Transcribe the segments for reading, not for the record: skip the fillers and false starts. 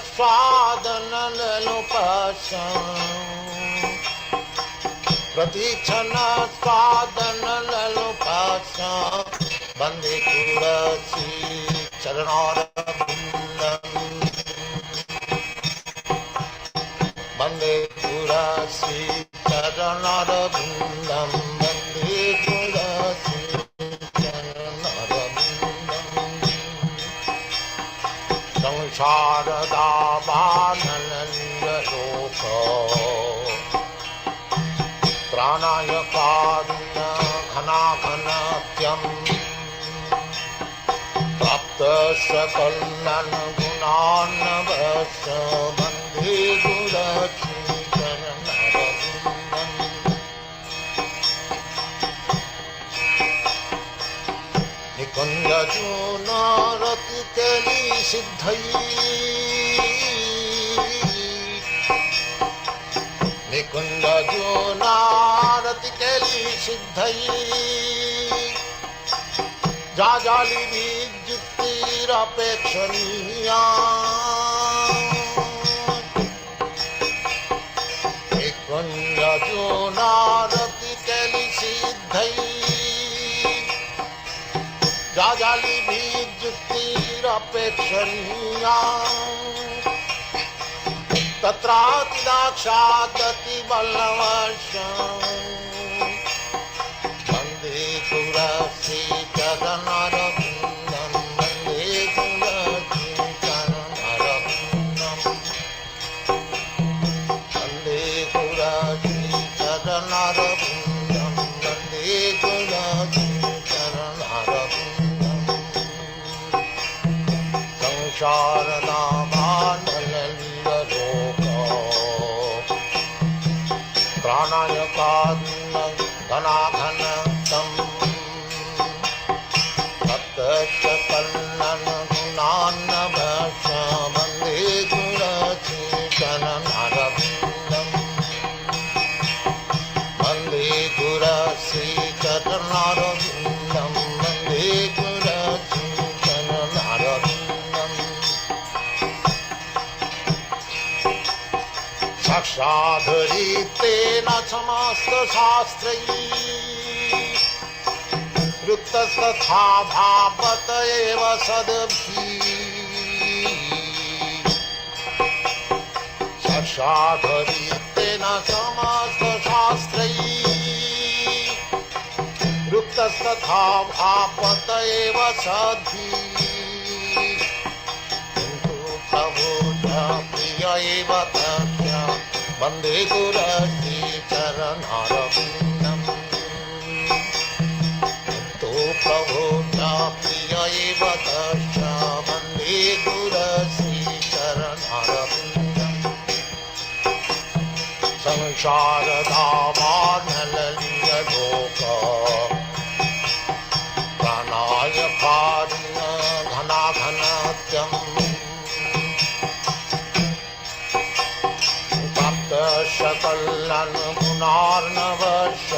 स्वादन ललुपशं प्रतीक्षण स्वादन ललुपशं वन्दे तुलसी चरणारविन्दं वन्दे तुलसी चरणारविन्दं वन्दे तुलसी संसारदावानन्दलोक प्राणाय कारुण्य घनाघनत्यं प्राप्त सकलन गुणान्नवश वन्दे गुरक्षि चरणरविन्दम् निकुञ्जजूनरतिकेली सिद्धै निकुञ्जजूनरतिकेली सिद्धै जाजालिभिर्युक्तिरपेक्षणीया निकुञ्जजूनरतिकेली सिद्धै जाजालिभिर्युक्तिरपेक्षणीया तत्रातिदाक्षादतिवल्लभशं वन्दे तुलसी चरणरविन्दं वन्दे तुलसी चरणरविन्दं वन्दे तुलसी चरणरविन्दं वन्दे तुलसी चरणरविन्दं संसारनामानललिलोक प्राणाय कारुण्य घनाघनतं तत्तकल्लन गुणान्नवश वन्दे तुलसी चरणरविन्दं वन्दे तुलसी चरणरविन्दं वन्दे तुलसी चरणरविन्दम् साक्षादरीतेन समस्तशास्त्रैः युक्तस्तथा भावत एव सद्भिः साक्षादरीतेन समस्तशास्त्रैः युक्तस्तथा भावत एव सद्भिः किन्तु प्रभु प्रिय एव तस्य वन्दे तुलसी चरणरविन्दम् किन्तु प्रभु प्रिय एव तस्य वन्दे तुलसी चरणरविन्दम् संसारधामानललिलोक प्राणाय कारुण्य घनाघनत्यं सकलन गुणार्णवश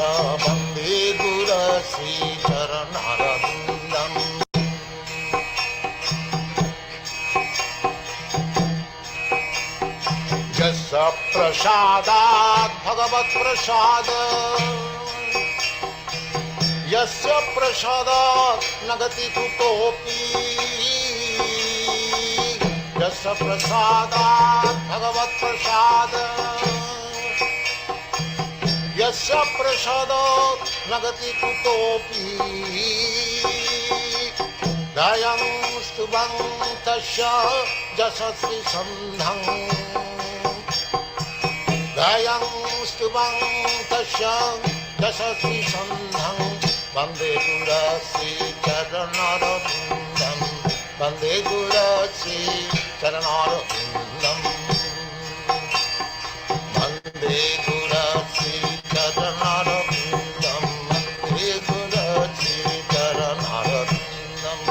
वन्दे तुलसी चरणरविन्दम् यस्य प्रसादात् भगवत्प्रसाद यस्य प्रसादात् न गति कुतोऽपि यस्य प्रसादात् भगवत्प्रसाद यस्य प्रसादात् न गति कुतोऽपि गायं स्तुवं तस्य यशस्वी सन्धं गायं स्तुवं तस्य यशस्वी सन्धं वन्दे तुलसी चरणरविन्दं वन्दे तुलसी चरणरविन्दम् वन्दे तुलसी चरणरविन्दं वन्दे तुलसी चरणरविन्दम्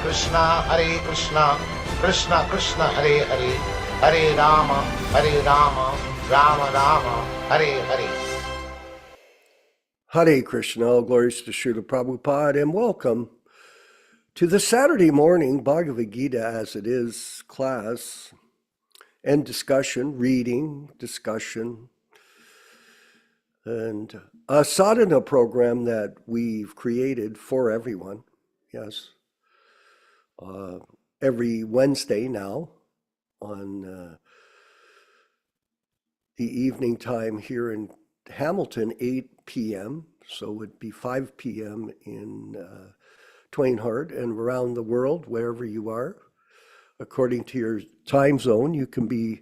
Krishna, Krishna Krishna, Hare Hare, Hare Rama, Rama Rama, Hare Hare. Hare Krishna, all glories to Srila Prabhupada, and welcome to the Saturday morning Bhagavad Gita as it is class and discussion, reading, discussion, and a sadhana program that we've created for everyone. Yes. Every Wednesday now on the evening time here in Hamilton, 8 p.m. So it would be 5 p.m. in Twain Harte, and around the world, wherever you are, according to your time zone, you can be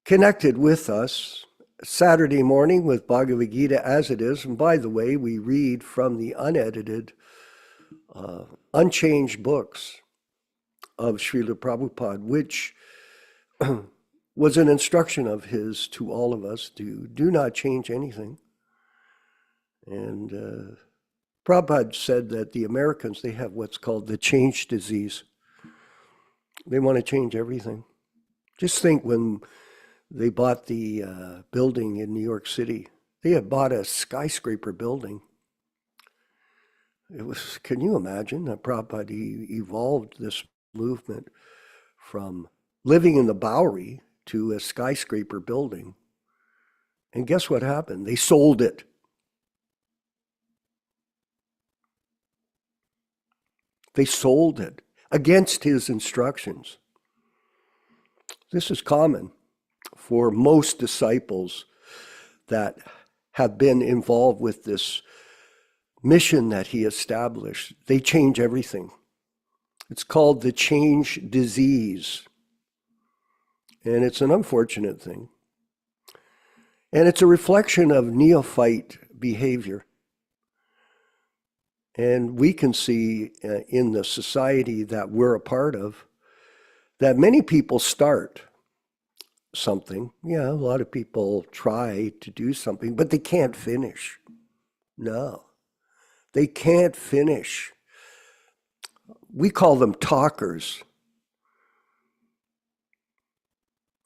connected with us Saturday morning with Bhagavad Gita as it is. And by the way, we read from the unedited, unchanged books of Srila Prabhupada, which was an instruction of his to all of us to do not change anything. And Prabhupada said that the Americans, they have what's called the change disease. They want to change everything. Just think when they bought the building in New York City, they had bought a skyscraper building. It was, can you imagine that Prabhupada evolved this movement from living in the Bowery to a skyscraper building. And guess what happened? They sold it. They sold it against his instructions. This is common for most disciples that have been involved with this mission that he established. They change everything. It's called the change disease. And it's an unfortunate thing. And it's a reflection of neophyte behavior. And we can see in the society that we're a part of that many people start something. Yeah, a lot of people try to do something, but they can't finish. No, they can't finish. We call them talkers.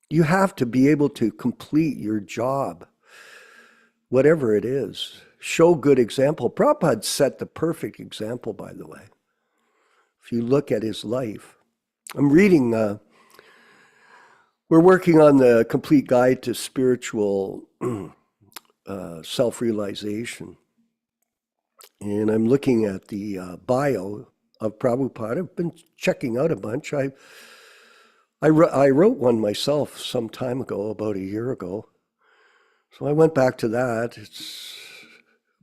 You have to be able to complete your job, whatever it is. Show good example. Prabhupada set the perfect example, by the way. If you look at his life. I'm reading, we're working on the complete guide to spiritual self-realization. And I'm looking at the bio of Prabhupada. I've been checking out a bunch. I wrote one myself some time ago, about a year ago. So I went back to that. It's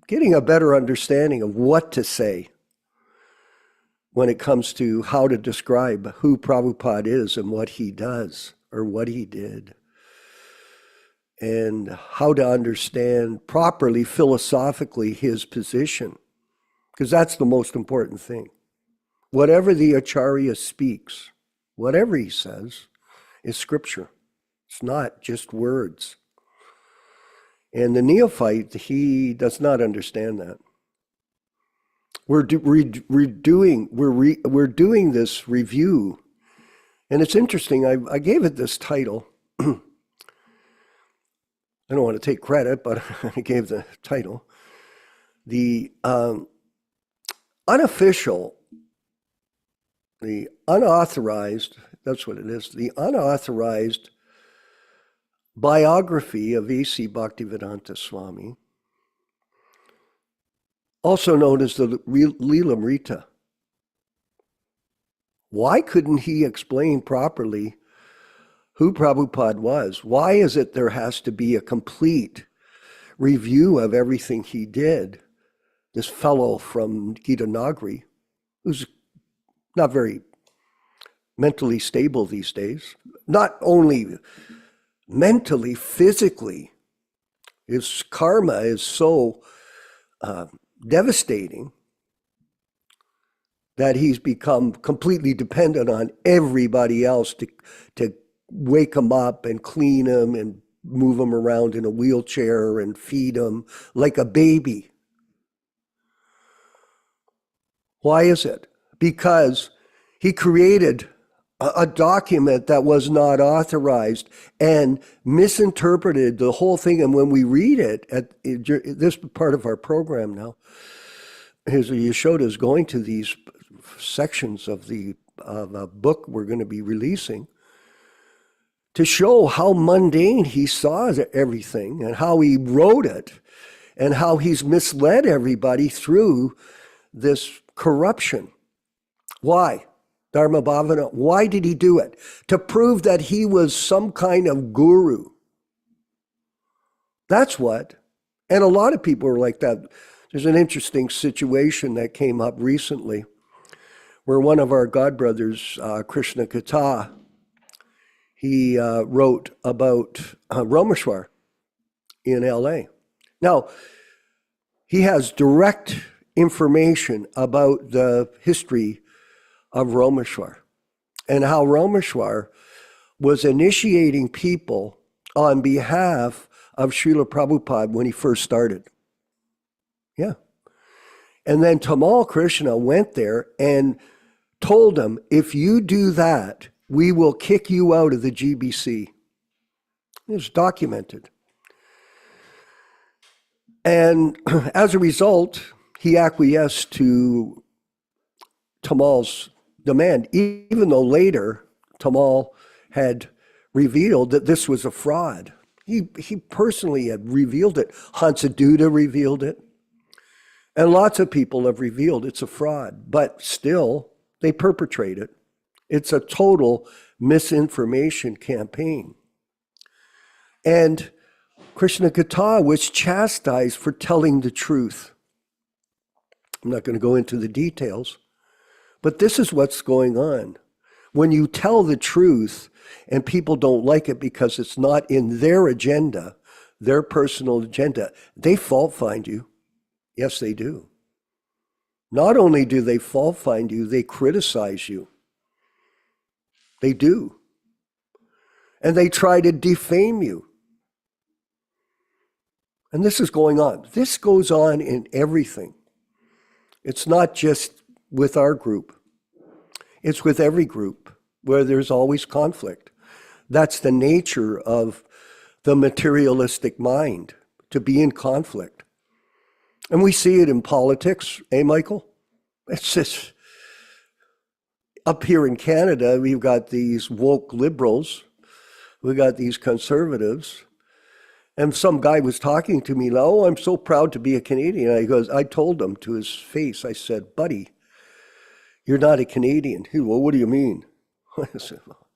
getting a better understanding of what to say when it comes to how to describe who Prabhupada is and what he does or what he did, and how to understand properly, philosophically, his position, because that's the most important thing. Whatever the Acharya speaks, whatever he says, is scripture. It's not just words. And the neophyte, he does not understand that. We're doing this review, and it's interesting. I gave it this title. I don't want to take credit, but I gave the title. The unofficial, the unauthorized, that's what it is, the unauthorized biography of A.C. Bhaktivedanta Swami, also known as the Leelamrita. Why couldn't he explain properly who Prabhupada was? Why is it there has to be a complete review of everything he did? This fellow from Gita Nagari, who's not very mentally stable these days, not only mentally, physically, his karma is so devastating that he's become completely dependent on everybody else to wake him up and clean him and move him around in a wheelchair and feed him like a baby. Why is it? because he created a document that was not authorized and misinterpreted the whole thing. And when we read it, this part of our program now, Yashoda is going to these sections of a book we're going to be releasing to show how mundane he saw everything and how he wrote it and how he's misled everybody through this corruption. Why? Dharma Bhavana, why did he do it? To prove that he was some kind of guru. That's what. And a lot of people are like that. There's an interesting situation that came up recently where one of our godbrothers, Krishna Kata, he wrote about Romeshwar in LA. Now, he has direct information about the history of Romeshwar and how Romeshwar was initiating people on behalf of Srila Prabhupada when he first started. Yeah. And then Tamal Krishna went there and told him, if you do that, we will kick you out of the GBC. It's documented. And as a result, he acquiesced to Tamal's demand, even though later Tamal had revealed that this was a fraud. He personally had revealed it. Hansaduta revealed it. And lots of people have revealed it's a fraud, but still they perpetrate it. It's a total misinformation campaign. And Krishna Kata was chastised for telling the truth. I'm not going to go into the details, but this is what's going on. When you tell the truth and people don't like it because it's not in their agenda, their personal agenda, they fault find you. Yes, they do. Not only do they fault find you, they criticize you. They do. And they try to defame you. And this is going on. This goes on in everything. It's not just with our group. It's with every group where there's always conflict. That's the nature of the materialistic mind, to be in conflict. And we see it in politics, eh, Michael? It's just, up here in Canada, we've got these woke liberals, we got these conservatives, and some guy was talking to me, oh, I'm so proud to be a Canadian. I told him to his face, I said, buddy, you're not a Canadian. He, well, what do you mean? I said, well,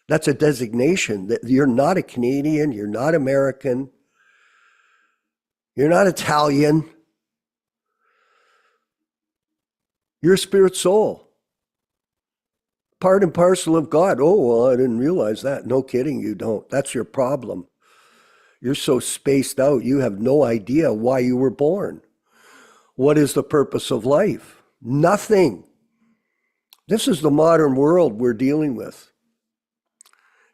that's a designation that you're not a Canadian, you're not American, you're not Italian. You're a spirit soul, part and parcel of God. Oh, well, I didn't realize that. No kidding, you don't. That's your problem. You're so spaced out, you have no idea why you were born. What is the purpose of life? Nothing. This is the modern world we're dealing with.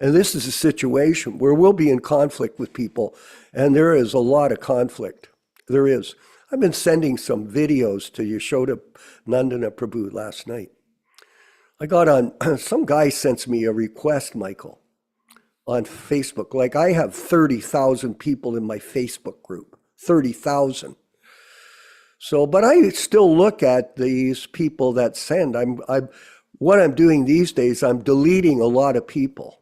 And this is a situation where we'll be in conflict with people, and there is a lot of conflict. There is. I've been sending some videos to Yashoda Nandana Prabhu last night. I got on, some guy sends me a request, Michael, on Facebook. Like, I have 30,000 people in my Facebook group, 30,000. So, but I still look at these people that send. What I'm doing these days, I'm deleting a lot of people.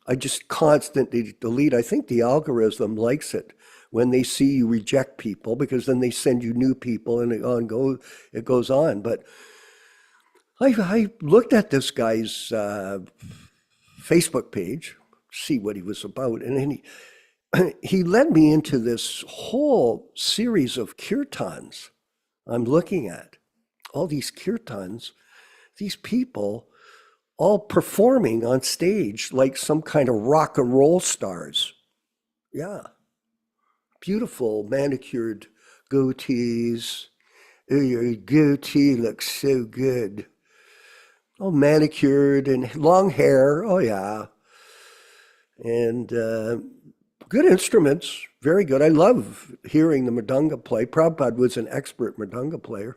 I just constantly delete. I think the algorithm likes it when they see you reject people, because then they send you new people and it goes on. But I looked at this guy's Facebook page, see what he was about, and then he led me into this whole series of kirtans I'm looking at. All these kirtans, these people all performing on stage like some kind of rock and roll stars. Yeah. Beautiful manicured goatees. Oh, your goatee looks so good. Oh, manicured and long hair. Oh, yeah. And good instruments. Very good. I love hearing the mridanga play. Prabhupada was an expert mridanga player.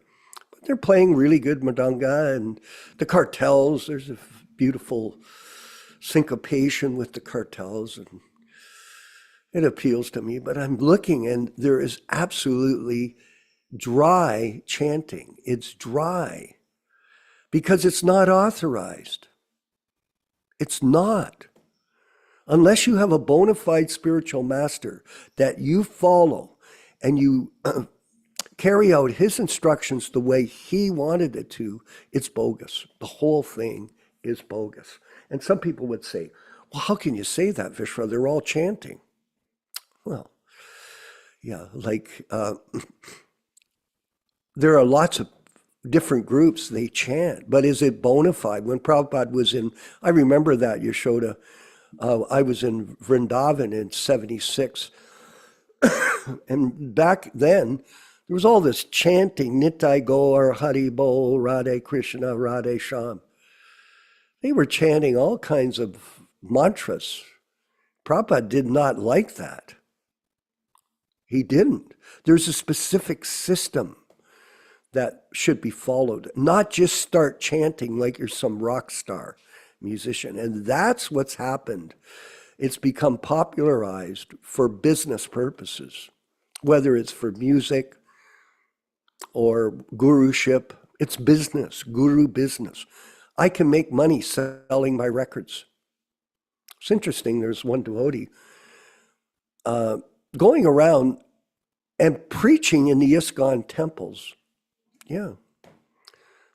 They're playing really good Madanga, and the cartels, there's a beautiful syncopation with the cartels, and it appeals to me. But I'm looking, and there is absolutely dry chanting. It's dry because it's not authorized. It's not. Unless you have a bona fide spiritual master that you follow and you carry out his instructions the way he wanted it to, it's bogus. The whole thing is bogus. And some people would say, well, how can you say that, Vishwa? They're all chanting. Well, yeah, like there are lots of different groups, they chant, but is it bona fide? When Prabhupada was in, I remember that, Yashoda, I was in Vrindavan in 76. And back then, there was all this chanting, Nitai Gaur, Hari Bol, Radhe Krishna, Radhe Shyam. They were chanting all kinds of mantras. Prabhupada did not like that. He didn't. There's a specific system that should be followed, not just start chanting like you're some rock star musician. And that's what's happened. It's become popularized for business purposes, whether it's for music or guruship. It's business, guru business. I can make money selling my records. It's interesting, there's one devotee going around and preaching in the ISKCON temples. Yeah.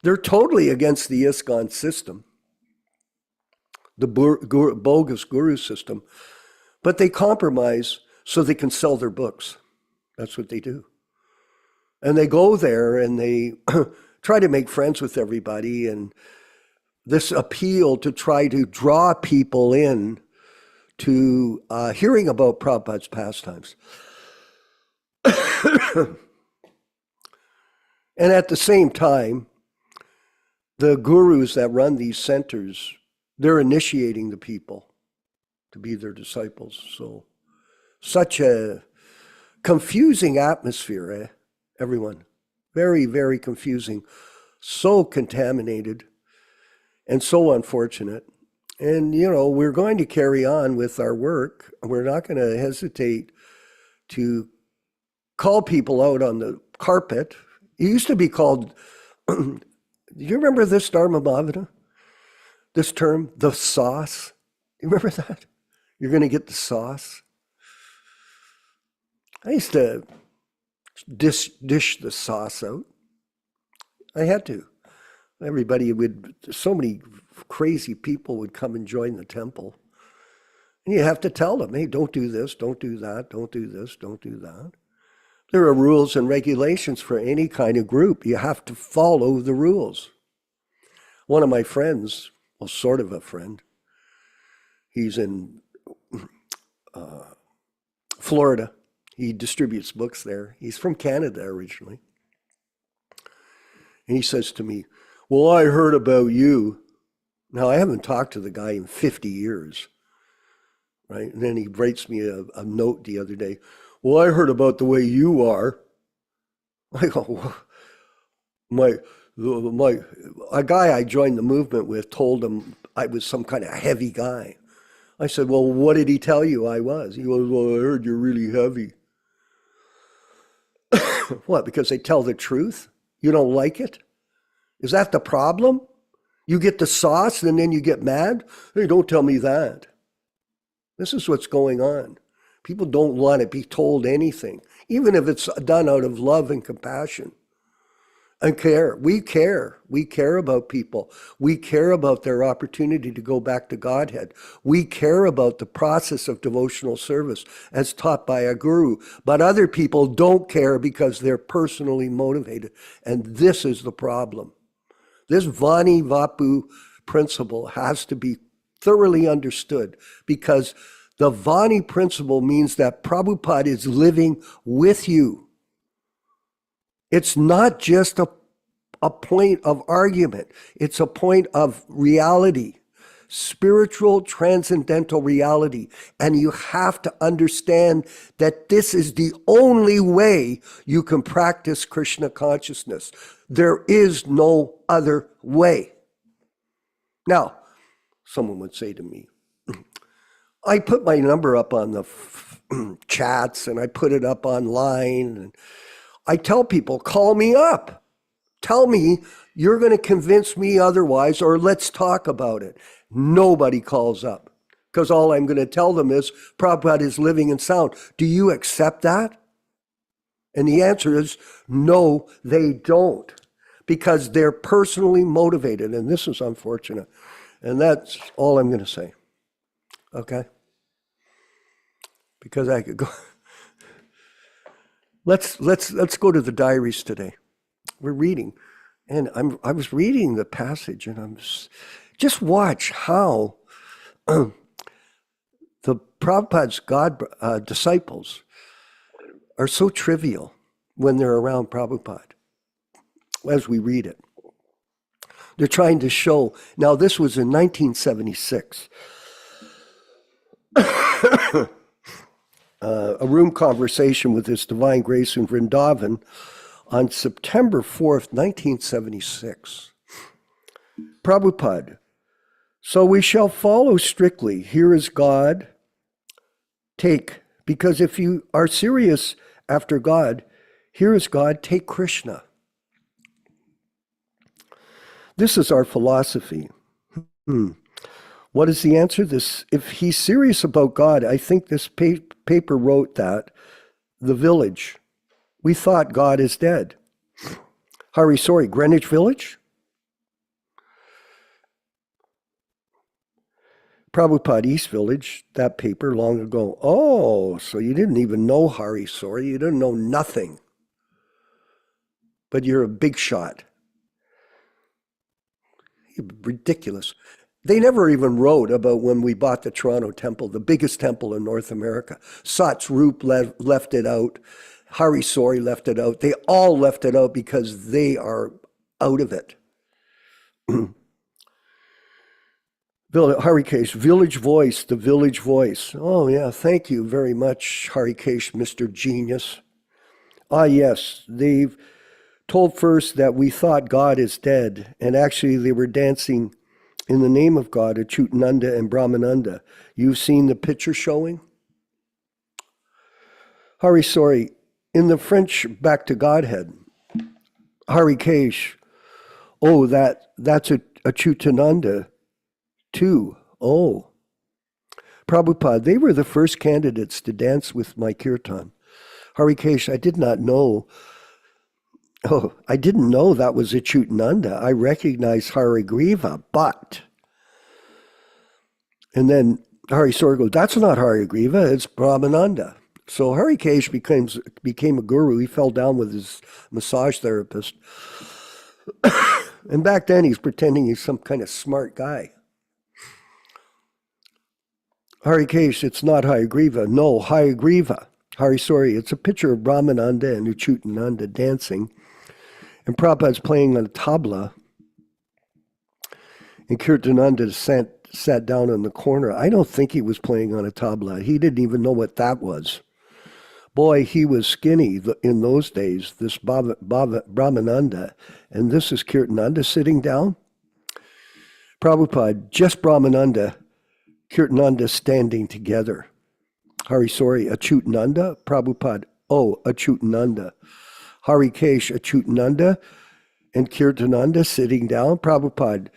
They're totally against the ISKCON system, the bogus guru system, but they compromise so they can sell their books. That's what they do. And they go there and they try to make friends with everybody, and this appeal to try to draw people in to hearing about Prabhupada's pastimes. And at the same time, the gurus that run these centers, they're initiating the people to be their disciples. So such a confusing atmosphere, eh? Everyone. Very, very confusing. So contaminated and so unfortunate. And, you know, we're going to carry on with our work. We're not going to hesitate to call people out on the carpet. It used to be called, do you remember this Dharma Bhavana? This term, the sauce? You remember that? You're going to get the sauce. I used to dish the sauce out. I had to. Everybody would, so many crazy people would come and join the temple. And you have to tell them, hey, don't do this, don't do that, don't do this, don't do that. There are rules and regulations for any kind of group. You have to follow the rules. One of my friends, well, sort of a friend, he's in Florida. He distributes books there. He's from Canada originally. And he says to me, well, I heard about you. Now, I haven't talked to the guy in 50 years, right? And then he writes me a note the other day. Well, I heard about the way you are. I go, a guy I joined the movement with told him I was some kind of heavy guy. I said, well, what did he tell you I was? He goes, well, I heard you're really heavy. What, because they tell the truth? You don't like it? Is that the problem? You get the sauce and then you get mad? Hey, don't tell me that. This is what's going on. People don't want to be told anything, even if it's done out of love and compassion and care. We care. We care about people. We care about their opportunity to go back to Godhead. We care about the process of devotional service as taught by a guru. But other people don't care because they're personally motivated. And this is the problem. This Vani Vapu principle has to be thoroughly understood, because the Vani principle means that Prabhupada is living with you. It's not just a point of argument. It's a point of reality, spiritual transcendental reality. And you have to understand that this is the only way you can practice Krishna consciousness. There is no other way. Now, someone would say to me, I put my number up on the chats and I put it up online. And I tell people, call me up. Tell me you're going to convince me otherwise, or let's talk about it. Nobody calls up because all I'm going to tell them is Prabhupada is living and sound. Do you accept that? And the answer is no, they don't, because they're personally motivated. And this is unfortunate. And that's all I'm going to say. Okay? Because I could go. Let's go to the diaries today. We're reading, and I was reading the passage, and just watch how the Prabhupada's disciples are so trivial when they're around Prabhupada as we read it. They're trying to show. Now, this was in 1976. A room conversation with His Divine Grace in Vrindavan on September 4th, 1976. Prabhupada, so we shall follow strictly. Here is God. Take, because if you are serious after God, here is God, take Krishna. This is our philosophy. What is the answer? If he's serious about God, I think this paper wrote that, the village. We thought God is dead. Sorry, Greenwich Village? Prabhupada East Village, that paper long ago. Oh, so you didn't even know Sorry, you didn't know nothing. But you're a big shot. Ridiculous. They never even wrote about when we bought the Toronto Temple, the biggest temple in North America. Sats Roop left it out. Sori left it out. They all left it out because they are out of it. Harikesh, Village Voice, the Village Voice. Oh, yeah, thank you very much, Harikesh, Mr. Genius. Ah, yes, they've told first that we thought God is dead, and actually they were dancing in the name of God, Achutananda and Brahmananda. You've seen the picture showing? Sorry, in the French Back to Godhead, Harikesh, oh, that's Achutananda too. Oh. Prabhupada, they were the first candidates to dance with my kirtan. Harikesh, I did not know. Oh, I didn't know that was Achutananda. I recognize Harigriva, but. And then Sorry goes, that's not Harigriva, it's Brahmananda. So Harikesh became a guru. He fell down with his massage therapist. And back then he's pretending he's some kind of smart guy. Harikesh, it's not Harigriva. No, Harigriva. Sorry, it's a picture of Brahmananda and Achutananda dancing. And Prabhupada's playing on a tabla. And Kirtananda sat down in the corner. I don't think he was playing on a tabla. He didn't even know what that was. Boy, he was skinny in those days, this Brahmananda. And this is Kirtananda sitting down. Prabhupada, just Brahmananda, Kirtananda standing together. Sorry, Achutananda, Prabhupada, oh, Achutananda. Harikesh, Achutananda, and Kirtananda sitting down. Prabhupada,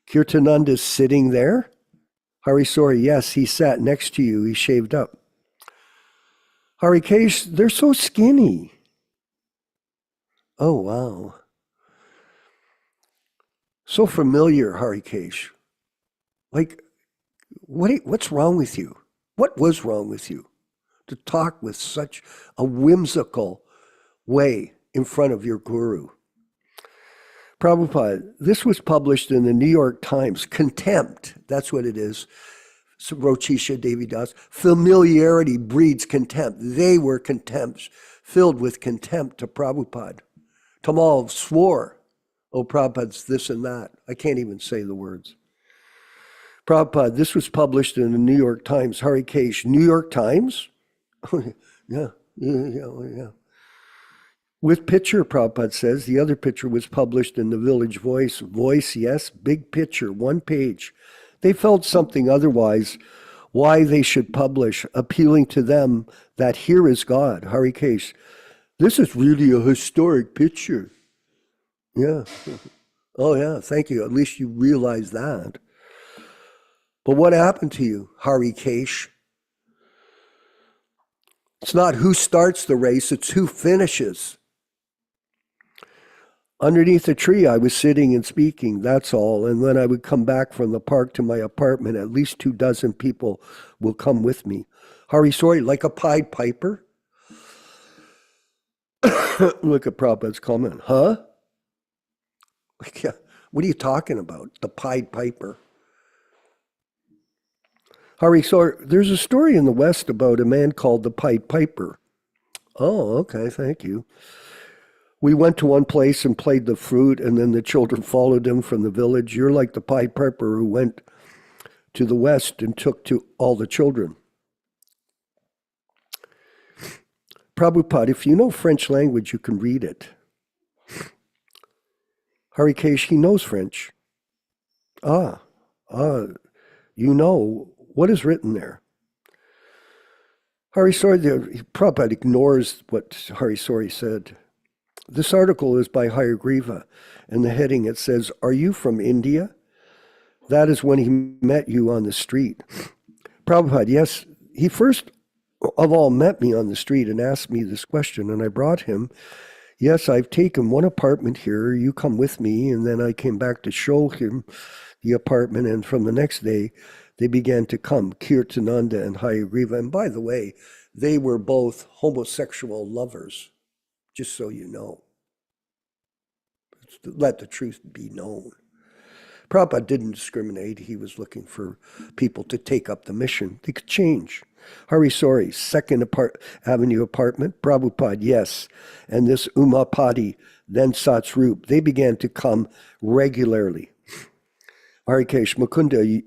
Kirtananda's sitting there. Sorry, yes, he sat next to you. He shaved up. Harikesh, they're so skinny. Oh, wow. So familiar, Harikesh. Like, what's wrong with you? What was wrong with you to talk with such a whimsical way in front of your guru? Prabhupada, this was published in the New York Times. Contempt, that's what it is. Rochisha Devi Das. Familiarity breeds contempt. They were filled with contempt to Prabhupada. Tamal swore, oh, Prabhupada's this and that. I can't even say the words. Prabhupada, this was published in the New York Times. Harikesh, New York Times? Yeah. With picture, Prabhupada says. The other picture was published in the Village Voice. Voice, yes, big picture, 1 page. They felt something otherwise, why they should publish, appealing to them that here is God. Harikesh, this is really a historic picture. Yeah. Oh, yeah, thank you. At least you realize that. But what happened to you, Harikesh? It's not who starts the race, it's who finishes. Underneath a tree, I was sitting and speaking, that's all. And when I would come back from the park to my apartment, at least 24 people will come with me. Hari, sorry, like a Pied Piper? Look at Prabhupada's comment. Huh? Yeah. What are you talking about? The Pied Piper? Hari, sorry, there's a story in the West about a man called the Pied Piper. Oh, okay, thank you. We went to one place and played the flute, and then the children followed him from the village. You're like the Pied Piper who went to the West and took to all the children. Prabhupada, if you know French language, you can read it. Harikesh, he knows French. You know what is written there. Harisori, Prabhupada ignores what Harisori said. This article is by Hayagriva, and the heading, it says, "Are you from India?" That is when he met you on the street. Prabhupada, yes, he first of all met me on the street and asked me this question, and I brought him, yes, I've taken one apartment here, you come with me, and then I came back to show him the apartment, and from the next day, they began to come, Kirtananda and Hayagriva, and by the way, they were both homosexual lovers. Just so you know. Let the truth be known. Prabhupada didn't discriminate. He was looking for people to take up the mission. They could change. Harisori, Second Avenue apartment. Prabhupada, yes. And this Umapati, then Satsrup, they began to come regularly. Harikesh, Mukunda,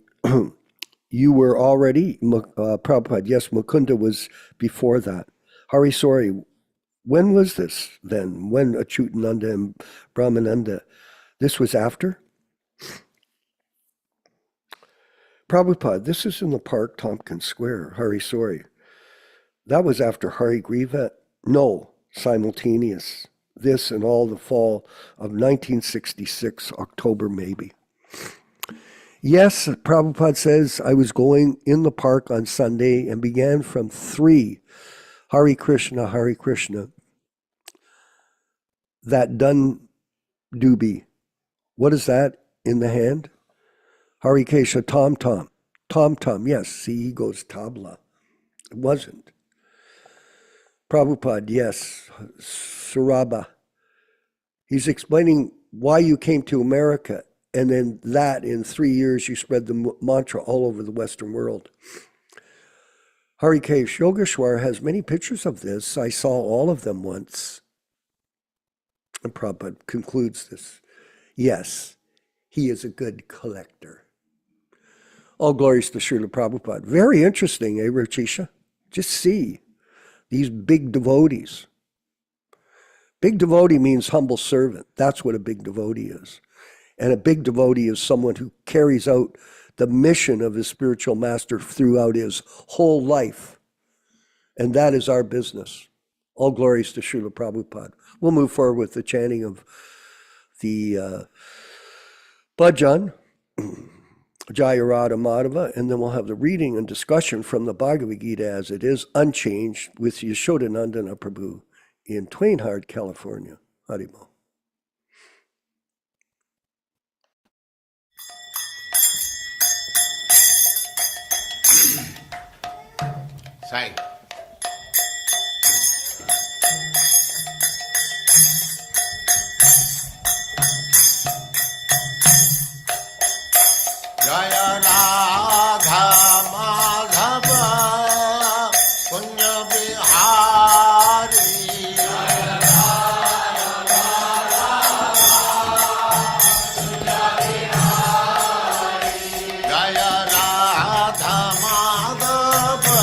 you were already, Prabhupada, yes, Mukunda was before that. Harisori, when was this then? When Achyutananda and Brahmananda? This was after? Prabhupada, this is in the park, Tompkins Square, Harisori. That was after Harigriva? No, simultaneous. This and all the fall of 1966, October maybe. Yes, Prabhupada says, I was going in the park on Sunday and began from 3. Hare Krishna, Hare Krishna. That dun doobie. What is that in the hand? Harikesha, tom-tom. Tom-tom, yes. See, he goes tabla. It wasn't. Prabhupada, yes. Surabha. He's explaining why you came to America, and then that in 3 years you spread the mantra all over the Western world. Harikesh, Yogeshwar has many pictures of this. I saw all of them once. And Prabhupada concludes this. Yes, he is a good collector. All glories to Srila Prabhupada. Very interesting, Rachisha? Just see these big devotees. Big devotee means humble servant. That's what a big devotee is. And a big devotee is someone who carries out the mission of his spiritual master throughout his whole life. And that is our business. All glories to Srila Prabhupada. We'll move forward with the chanting of the bhajan, Jaya Radha Madhava, and then we'll have the reading and discussion from the Bhagavad Gita as it is, unchanged, with Yashodanandana Prabhu in Twainhard, California. Haribol. Sai. Jaya Radha Madhava Punya Bihari. Jaya Radha Punya Bihari. Jaya Radha Madhava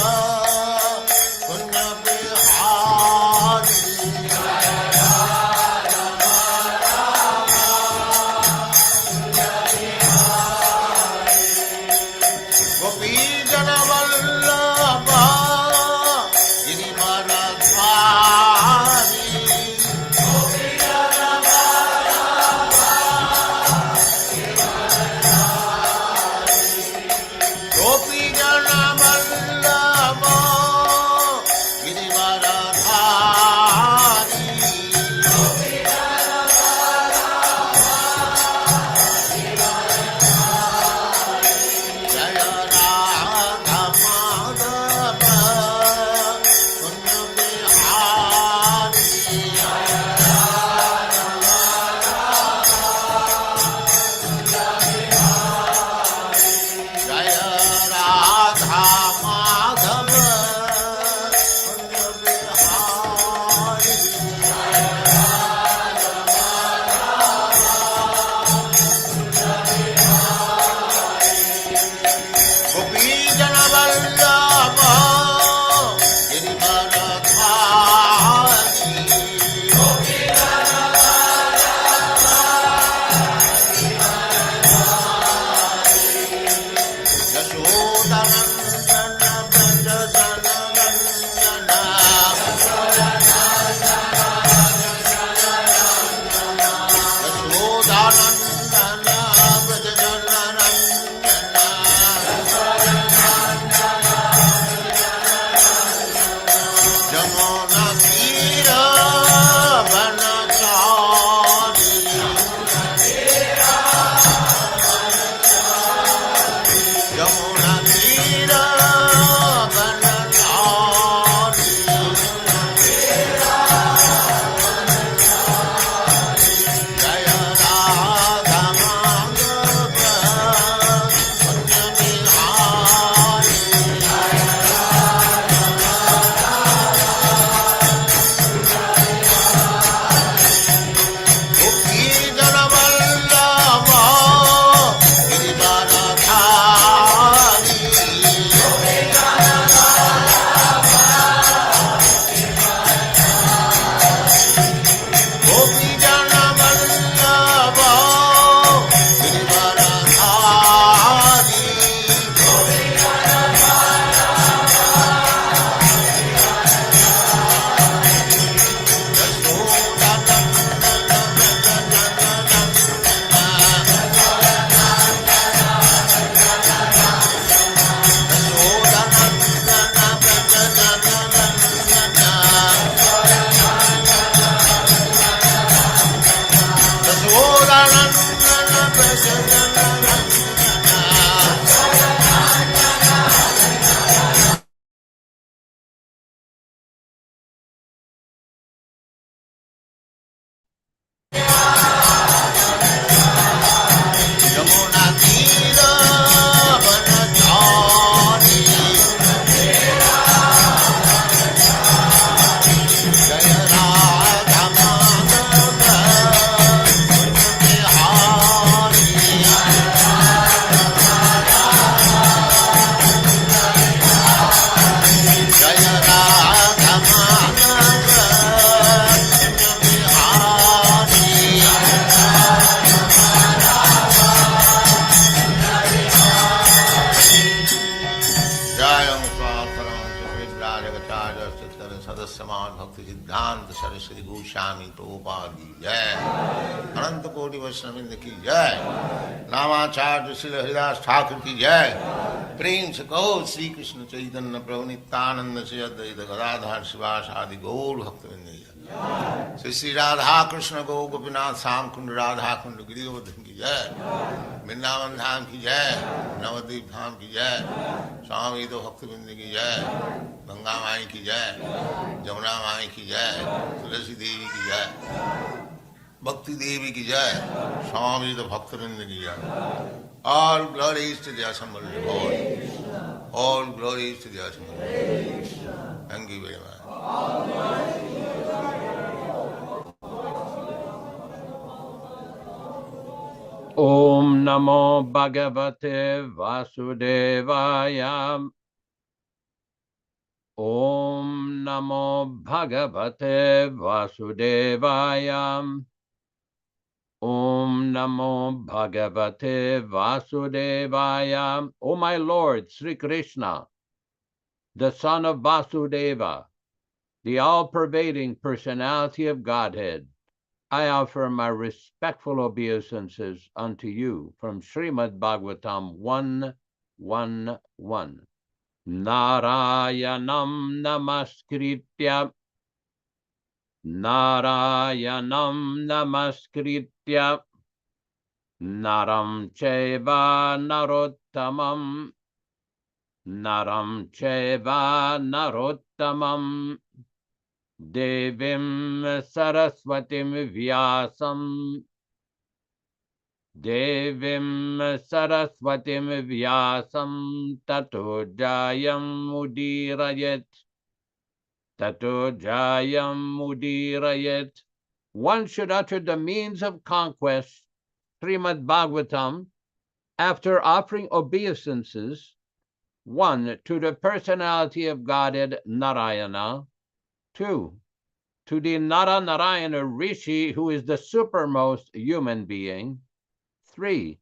Yamuna तीर बनचारी जय राधा माधव बिहारी जय राधा माधव बिहारी जयं स्वात्मराजगचार्य सदस्यमान भक्ति सिद्धांत सरस्वती गोस्वामी प्रभुपाद की जय अनंत कोटि वैष्णववृंद की जय नामाचार्य श्री हरिदास ठाकुर की जय प्रेम से कहो श्री कृष्ण चैतन्य प्रभु नित्यानंद से अद्वैत गदाधर शिवास आदि गौर भक्तवृंद की जय श्री श्री राधा कृष्ण गो गोपीनाथ श्याम कुंड राधा कुंड गिरिवर्धन की जय वृंदावन धाम की जय नवद्वीप धाम की जय स्वामी तो भक्तवृंद की जय गंगा माई की जय जमुना माई की जय तुलसी देवी की जय भक्ति देवी की जय स्वामी तो भक्तवृंद की जय All glories to the assembled Lord. All glories to the assembled Lord. Thank you very much. Om Namo Bhagavate Vasudevaya. Om Namo Bhagavate Vasudevaya. Om Namo Bhagavate Vasudevaya. O my Lord, Sri Krishna, the son of Vasudeva, the all-pervading personality of Godhead, I offer my respectful obeisances unto you from Srimad Bhagavatam 1:1:1. Narayanam namaskritya Narayanam namaskritya Naram cheva narottamam Naram cheva narottamam Devim Saraswatim Vyasam Devim Saraswatim Vyasam Tato Jayam Udirayet Tato Jayam Udirayet. One should utter the means of conquest, Srimad Bhagavatam, after offering obeisances, 1. To the personality of Godhead Narayana, 2. To the Narayana Rishi, who is the supermost human being, 3.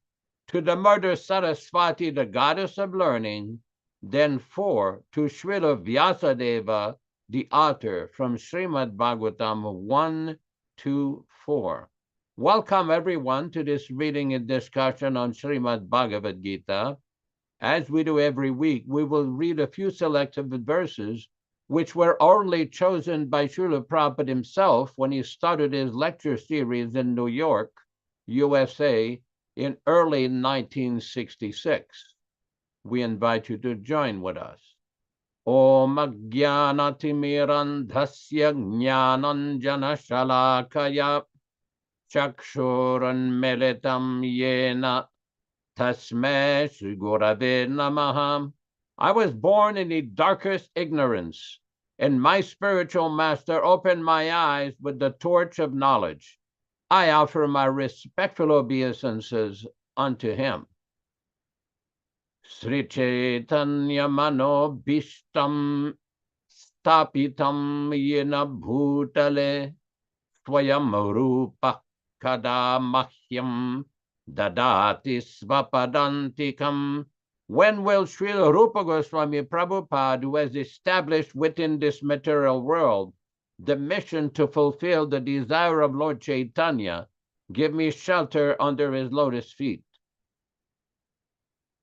To the Mother Saraswati, the goddess of learning, then 4. To Srila Vyasadeva, the author, from Srimad Bhagavatam 1-4. Welcome everyone to this reading and discussion on Srimad Bhagavad Gita. As we do every week, we will read a few selected verses which were only chosen by Srila Prabhupada himself when he started his lecture series in New York, USA, in early 1966. We invite you to join with us. Om Ajnanatimirandhasya Jnananjana Shalakaya Chakshuranmilitam Yena Tasmai Shri Gurave Namaha. I was born in the darkest ignorance, and my spiritual master opened my eyes with the torch of knowledge. I offer my respectful obeisances unto him. Sri Chaitanya Mano Bhishtam Stapitam Yena Bhutale Swayam Rupa Kada Mahyam Dadati Svapadantikam. When will Srila Rupa Goswami Prabhupada, who has established within this material world the mission to fulfill the desire of Lord Chaitanya, give me shelter under his lotus feet?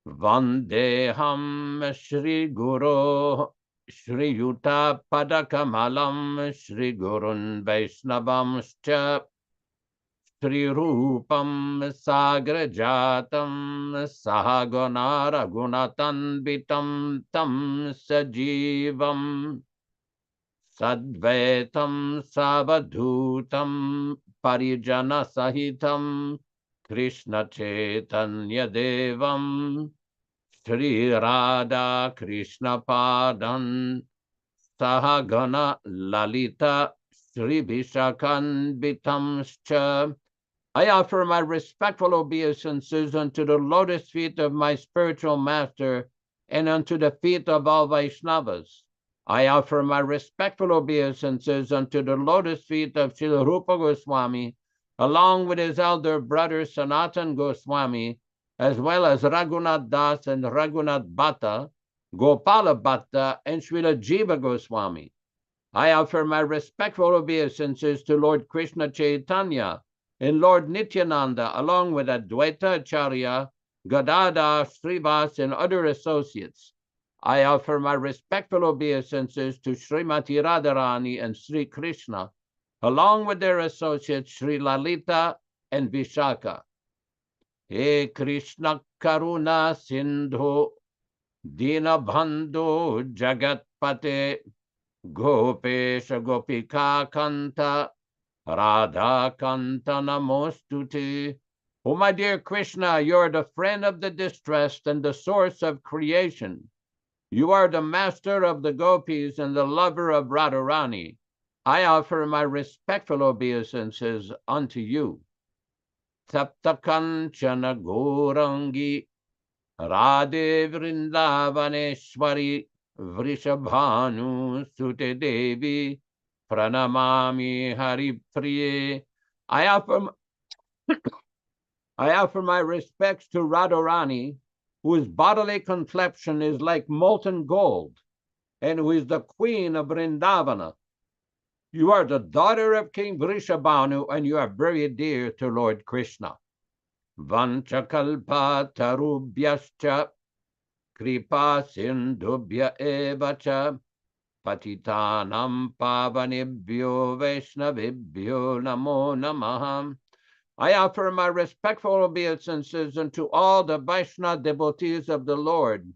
Vandeham Shri Guru Shri Yuta Padakamalam Shri Gurun Vaisnavam Scha Sri Rupam Sagrajatam Sahagana Ragunatanbitam Tam Sajivam Sadvaitam Savadhutam Parijana Sahitam Krishna Chaitanya Devam Sri Radha Krishna Padan Sahagana Lalita Sri Vishakanbitamscha. I offer my respectful obeisances unto the lotus feet of my spiritual master and unto the feet of all Vaishnavas. I offer my respectful obeisances unto the lotus feet of Srila Rupa Goswami, along with his elder brother Sanatan Goswami, as well as Raghunath Das and Raghunath Bhatta, Gopala Bhatta, and Srila Jiva Goswami. I offer my respectful obeisances to Lord Krishna Chaitanya and Lord Nityananda, along with Advaita Acharya, Gadada, Srivas, and other associates. I offer my respectful obeisances to Srimati Radharani and Sri Krishna, along with their associates Sri Lalita and Vishaka. He Krishna Karuna Sindhu Dinabandhu Jagatpate Gopesha Gopika Kanta Radha Kanta Namostute. Oh, my dear Krishna, you are the friend of the distressed and the source of creation. You are the master of the gopis and the lover of Radharani. I offer my respectful obeisances unto you. Saptakanchana Gorangi Radhe Vrindavaneshwari Vrishabhanu Sute Devi Pranamami Hari Priye. I offer my respects to Radharani, whose bodily complexion is like molten gold, and who is the queen of Vrindavana. You are the daughter of King Vrishabhanu, and you are very dear to Lord Krishna. Vanchakalpa tarubhyascha kripa sindhubhya evacha patitanam pavanibhyo vaishnavibhyo namo namaha. I offer my respectful obeisances unto all the Vaishnava devotees of the Lord,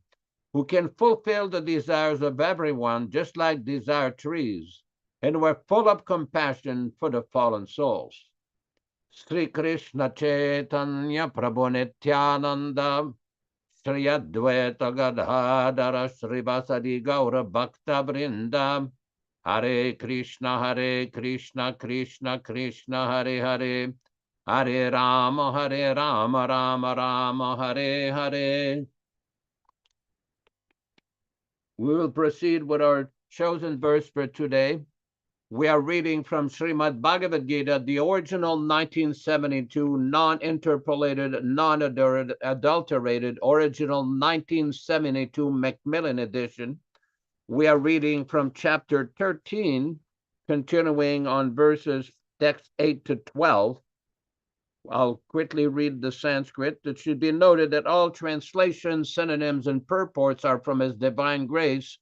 who can fulfill the desires of everyone, just like desire trees, and were full of compassion for the fallen souls. Sri Krishna Chaitanya Prabhu Nityananda Sri Advaita Gadadhara Srivasadi Gaura Bhakta Vrinda Hare Krishna Krishna Krishna Hare Hare Hare Rama Rama Rama Hare Hare. We will proceed with our chosen verse for today. We are reading from Srimad Bhagavad Gita, the original 1972, non-interpolated, non-adulterated, original 1972 Macmillan edition. We are reading from chapter 13, continuing on verses text 8 to 12. I'll quickly read the Sanskrit. It should be noted that all translations, synonyms, and purports are from His Divine Grace,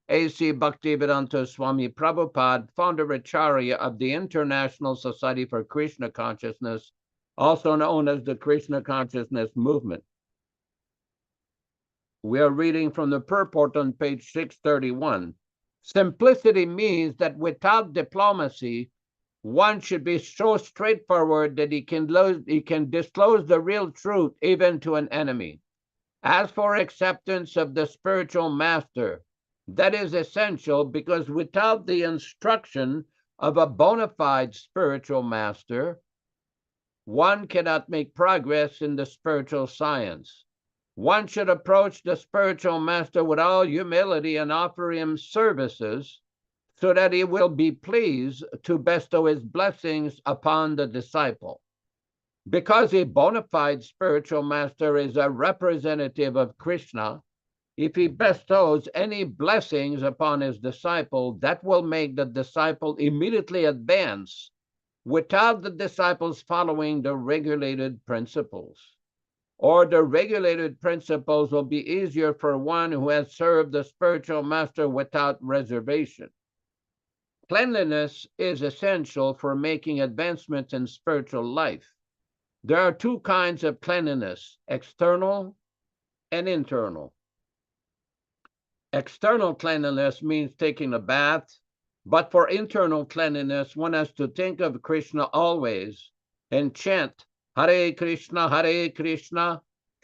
A.C. Bhaktivedanta Swami Prabhupada, founder Acharya of the International Society for Krishna Consciousness, also known as the Krishna Consciousness Movement. We are reading from the purport on page 631. Simplicity means that without diplomacy, one should be so straightforward that he can disclose the real truth even to an enemy. As for acceptance of the spiritual master, that is essential, because without the instruction of a bona fide spiritual master, one cannot make progress in the spiritual science. One should approach the spiritual master with all humility and offer him services so that he will be pleased to bestow his blessings upon the disciple. Because a bona fide spiritual master is a representative of Krishna, if he bestows any blessings upon his disciple, that will make the disciple immediately advance without the disciples following the regulated principles. Or the regulated principles will be easier for one who has served the spiritual master without reservation. Cleanliness is essential for making advancements in spiritual life. There are two kinds of cleanliness, external and internal. External cleanliness means taking a bath, but for internal cleanliness, one has to think of Krishna always and chant Hare Krishna,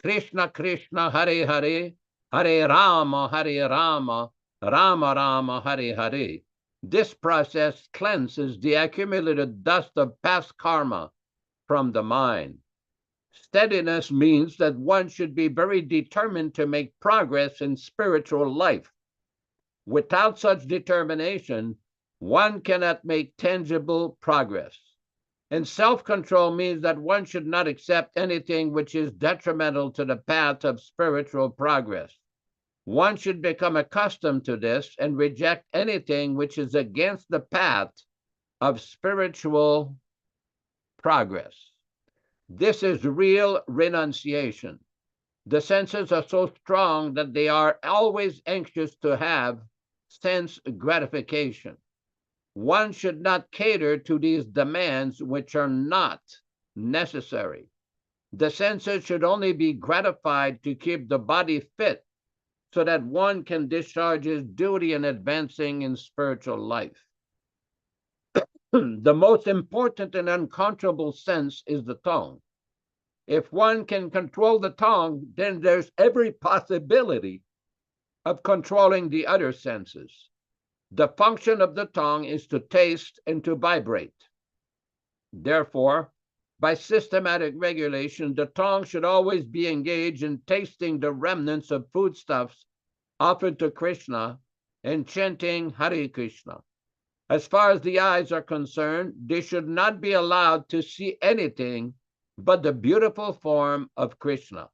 Krishna Krishna, Hare Hare, Hare Rama, Rama Rama, Hare Hare. This process cleanses the accumulated dust of past karma from the mind. Steadiness means that one should be very determined to make progress in spiritual life. Without such determination, one cannot make tangible progress. And self-control means that one should not accept anything which is detrimental to the path of spiritual progress. One should become accustomed to this and reject anything which is against the path of spiritual progress. This is real renunciation. The senses are so strong that they are always anxious to have sense gratification. One should not cater to these demands which are not necessary. The senses should only be gratified to keep the body fit so that one can discharge his duty in advancing in spiritual life. The most important and uncontrollable sense is the tongue. If one can control the tongue, then there's every possibility of controlling the other senses. The function of the tongue is to taste and to vibrate. Therefore, by systematic regulation, the tongue should always be engaged in tasting the remnants of foodstuffs offered to Krishna and chanting Hare Krishna. As far as the eyes are concerned, they should not be allowed to see anything but the beautiful form of Krishna.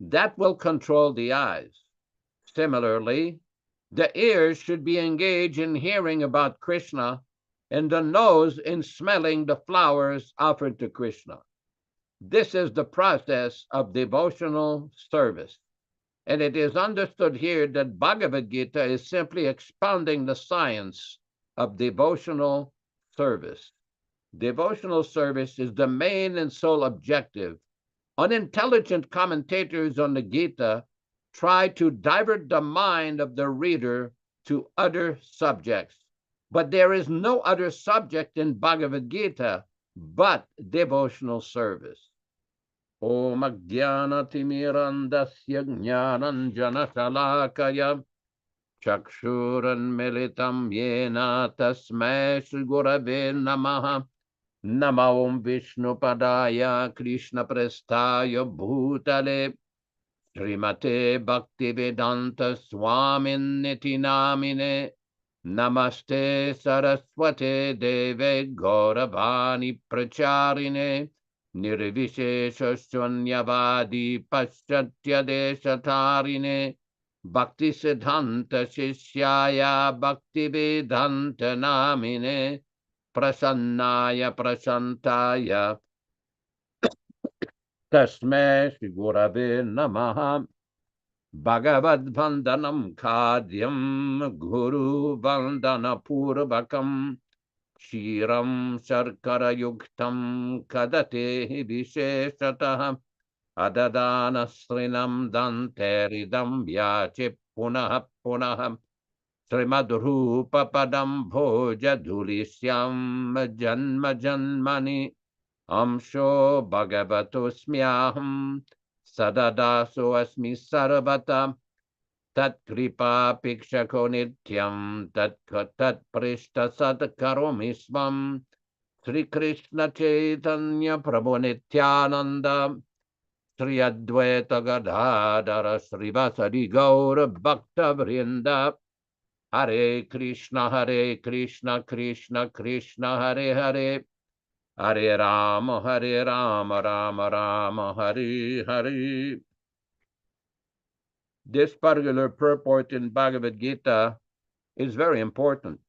That will control the eyes. Similarly, the ears should be engaged in hearing about Krishna and the nose in smelling the flowers offered to Krishna. This is the process of devotional service. And it is understood here that Bhagavad Gita is simply expounding the science of devotional service. Devotional service is the main and sole objective. Unintelligent commentators on the Gita try to divert the mind of the reader to other subjects. But there is no other subject in Bhagavad Gita but devotional service. Om Ajnana Timirandasya Jnananjana Shalakaya Chakshuran Militam Yena Tasmai Shri Gurave Namaha Nama Om Vishnu Padaya Krishna Prestaya Bhutale Srimate Bhaktivedanta Swamin Niti Namine Namaste Saraswate Deve Gauravani Pracharine Nirvishesha Shunyavadi Paschatya Deshatarine Bhakti Siddhanta Shishyaya Bhaktivedanta Namine Prasannaya Prasantaya Tasmai Shri Gurave Namaha Bhagavad Vandanam Khadyam Guru Vandana Purvakam Shiram Sharkara Yuktam Kadate Visheshatah Adadana Srinam Danteridam Vyache Punah Punah Srimadrupa Padam Bhoja Dhulisyam Janma Janmani Amsho Bhagavatosmyaham Sadadaso Asmi Sarvata Tat Kripa Pikshako Nityam Tat Prishta Sat Karomisvam Sri Krishna Chaitanya Prabhu Nityananda Sri Advaita Gadadara Srivasadi Gaura Bhakta Vrinda Hare Krishna Krishna Krishna Hare Hare Hare Rama Rama Rama Hare Hare. This particular purport in Bhagavad Gita is very important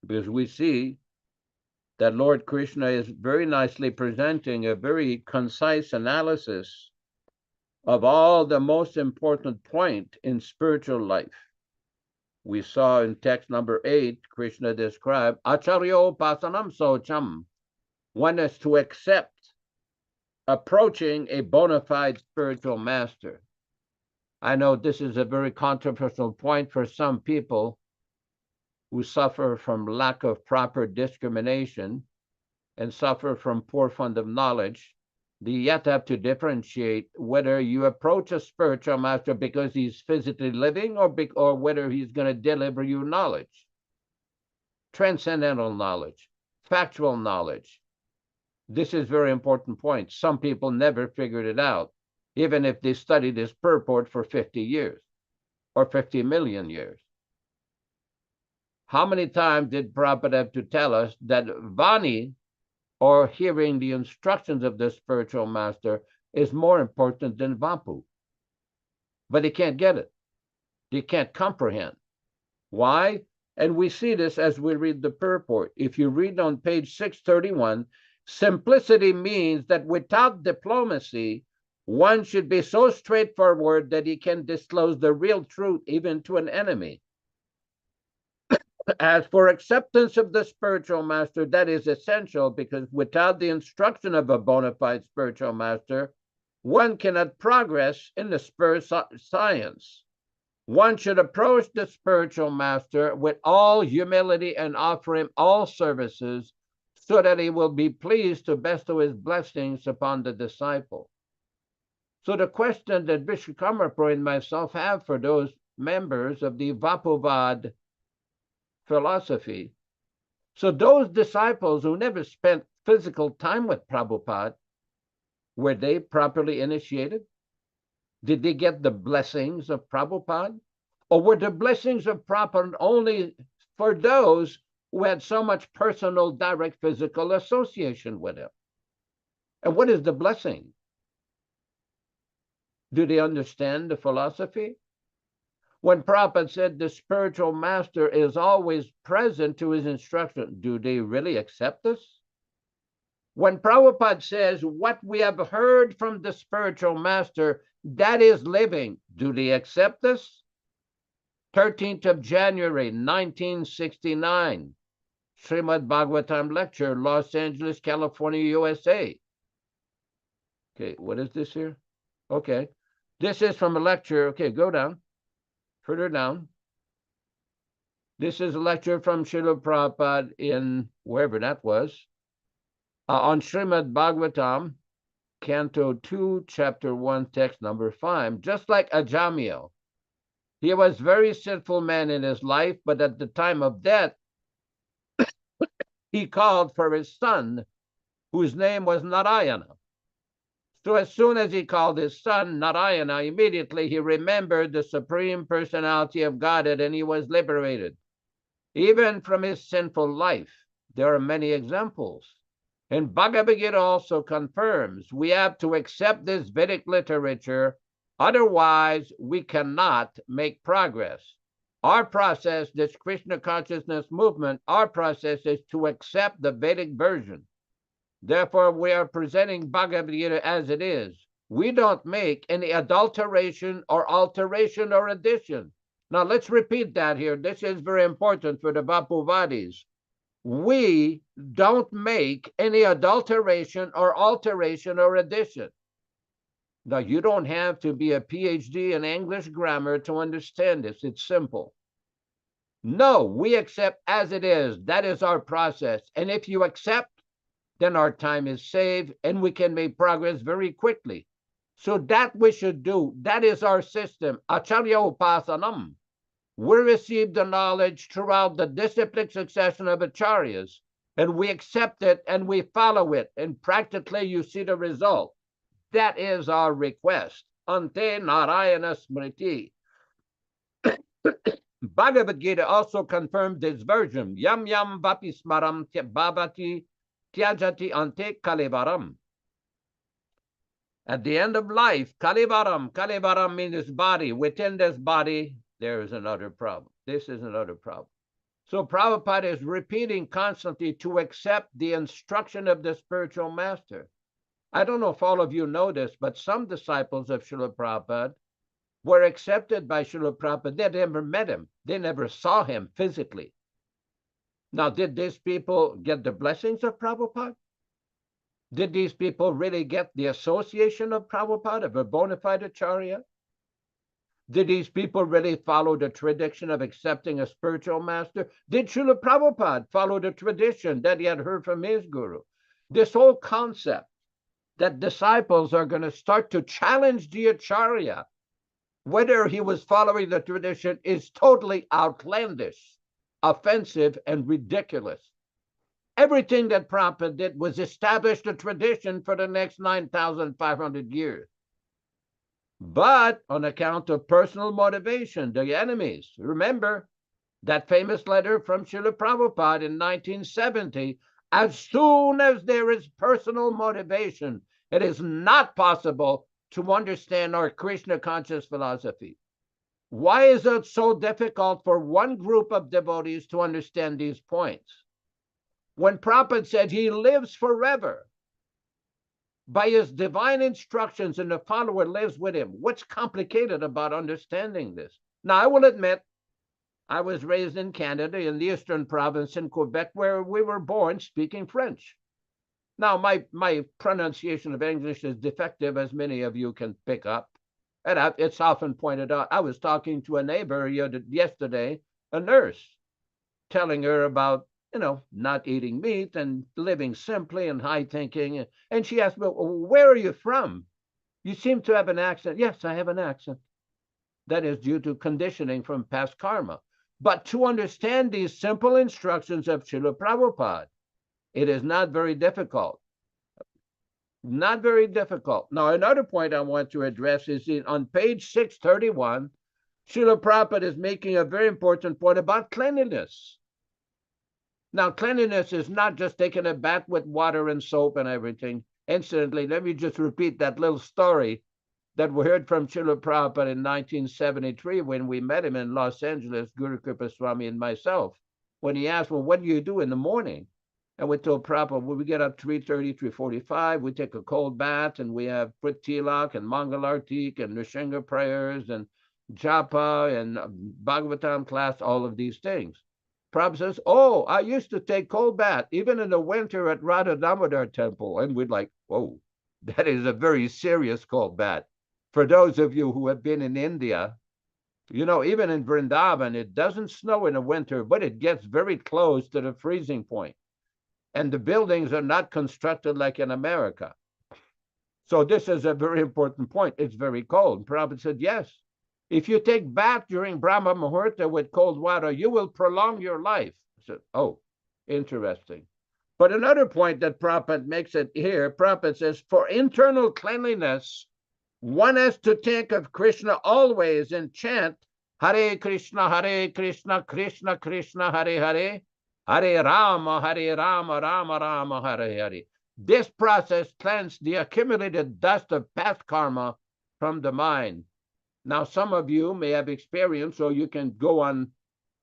because we see that Lord Krishna is very nicely presenting a very concise analysis of all the most important point in spiritual life. We saw in text number 8, Krishna described Acharyo Pasanam Socham. One is to accept approaching a bona fide spiritual master. I know this is a very controversial point for some people who suffer from lack of proper discrimination and suffer from poor fund of knowledge. You yet have to differentiate whether you approach a spiritual master because he's physically living or whether he's going to deliver you knowledge, transcendental knowledge, factual knowledge. This is a very important point. Some people never figured it out, even if they studied this purport for 50 years or 50 million years. How many times did Prabhupada have to tell us that Vani, or hearing the instructions of the spiritual master, is more important than Vapu? But they can't get it. They can't comprehend. Why? And we see this as we read the purport. If you read on page 631, simplicity means that without diplomacy, one should be so straightforward that he can disclose the real truth even to an enemy. As for acceptance of the spiritual master, that is essential, because without the instruction of a bona fide spiritual master, one cannot progress in the spiritual science. One should approach the spiritual master with all humility and offer him all services so that he will be pleased to bestow his blessings upon the disciple. So the question that Bishop Kamarpro and myself have for those members of the Vapuvad philosophy, so those disciples who never spent physical time with Prabhupada, were they properly initiated? Did they get the blessings of Prabhupada? Or were the blessings of Prabhupada only for those who had so much personal, direct physical association with him? And what is the blessing? Do they understand the philosophy? When Prabhupada said the spiritual master is always present to his instruction, do they really accept this? When Prabhupada says what we have heard from the spiritual master, that is living, do they accept this? 13th of January, 1969, Srimad Bhagavatam lecture, Los Angeles, California, USA. Okay, what is this here? Okay, this is from a lecture. Okay, go down, further down. This is a lecture from Srila Prabhupada in wherever that was, on Srimad Bhagavatam, Canto 2, Chapter 1, Text number 5. Just like Ajamil, he was a very sinful man in his life, but at the time of death, he called for his son, whose name was Narayana. So as soon as he called his son Narayana, immediately he remembered the Supreme Personality of Godhead, and he was liberated. Even from his sinful life, there are many examples. And Bhagavad Gita also confirms we have to accept this Vedic literature, otherwise we cannot make progress. Our process, this Krishna consciousness movement, our process is to accept the Vedic version. Therefore, we are presenting Bhagavad Gita as it is. We don't make any adulteration or alteration or addition. Now, let's repeat that here. This is very important for the Vapuvadis. We don't make any adulteration or alteration or addition. Now, you don't have to be a PhD in English grammar to understand this. It's simple. No, we accept as it is. That is our process. And if you accept, then our time is saved and we can make progress very quickly. So that we should do. That is our system. Acharya Upasanam. We receive the knowledge throughout the disciplic succession of acharyas, and we accept it and we follow it, and practically you see the result. That is our request. Ante Narayana Smriti. Bhagavad Gita also confirmed this version. Yam yam vapi smaram bhavati tyajati ante kalivaram. At the end of life, kalivaram means this body. Within this body, there is another problem. This is another problem. So Prabhupada is repeating constantly to accept the instruction of the spiritual master. I don't know if all of you know this, but some disciples of Srila Prabhupada were accepted by Srila Prabhupada. They never met him. They never saw him physically. Now, did these people get the blessings of Prabhupada? Did these people really get the association of Prabhupada, of a bona fide acharya? Did these people really follow the tradition of accepting a spiritual master? Did Srila Prabhupada follow the tradition that he had heard from his guru? This whole concept that disciples are going to start to challenge the acharya, whether he was following the tradition, is totally outlandish, offensive, and ridiculous. Everything that Prabhupada did was establish the tradition for the next 9,500 years. But on account of personal motivation, the enemies, remember that famous letter from Srila Prabhupada in 1970, as soon as there is personal motivation, it is not possible to understand our Krishna conscious philosophy. Why is it so difficult for one group of devotees to understand these points? When Prabhupada said he lives forever by his divine instructions and the follower lives with him, what's complicated about understanding this? Now, I will admit, I was raised in Canada, in the eastern province in Quebec, where we were born speaking French. Now, my pronunciation of English is defective, as many of you can pick up. And it's often pointed out. I was talking to a neighbor yesterday, a nurse, telling her about, not eating meat and living simply and high thinking. And she asked me, well, where are you from? You seem to have an accent. Yes, I have an accent. That is due to conditioning from past karma. But to understand these simple instructions of Srila Prabhupada, it is not very difficult. Not very difficult. Now, another point I want to address is on page 631, Srila Prabhupada is making a very important point about cleanliness. Now, cleanliness is not just taking a bath with water and soap and everything. Incidentally, let me just repeat that little story that we heard from Srila Prabhupada in 1973 when we met him in Los Angeles, Guru Kripa Swami and myself, when he asked, well, what do you do in the morning? And we told Prabhupada, well, we get up 3:30, 3:45, we take a cold bath, and we have Prit Tilak and Mangalartik and Nrishinga prayers and Japa and Bhagavatam class, all of these things. Prabhupada says, oh, I used to take cold bath, even in the winter at Radha Damodar temple. And we'd like, whoa, that is a very serious cold bath. For those of you who have been in India, even in Vrindavan, it doesn't snow in the winter, but it gets very close to the freezing point. And the buildings are not constructed like in America. So this is a very important point. It's very cold. Prabhupada said, yes, if you take bath during Brahma Muhurta with cold water, you will prolong your life. I said, oh, interesting. But another point that Prabhupada makes it here, Prabhupada says, for internal cleanliness, one has to think of Krishna always and chant Hare Krishna, Krishna Krishna, Hare Hare, Hare Rama, Rama Rama, Hare Hare. This process cleanses the accumulated dust of past karma from the mind. Now, some of you may have experience, so you can go on.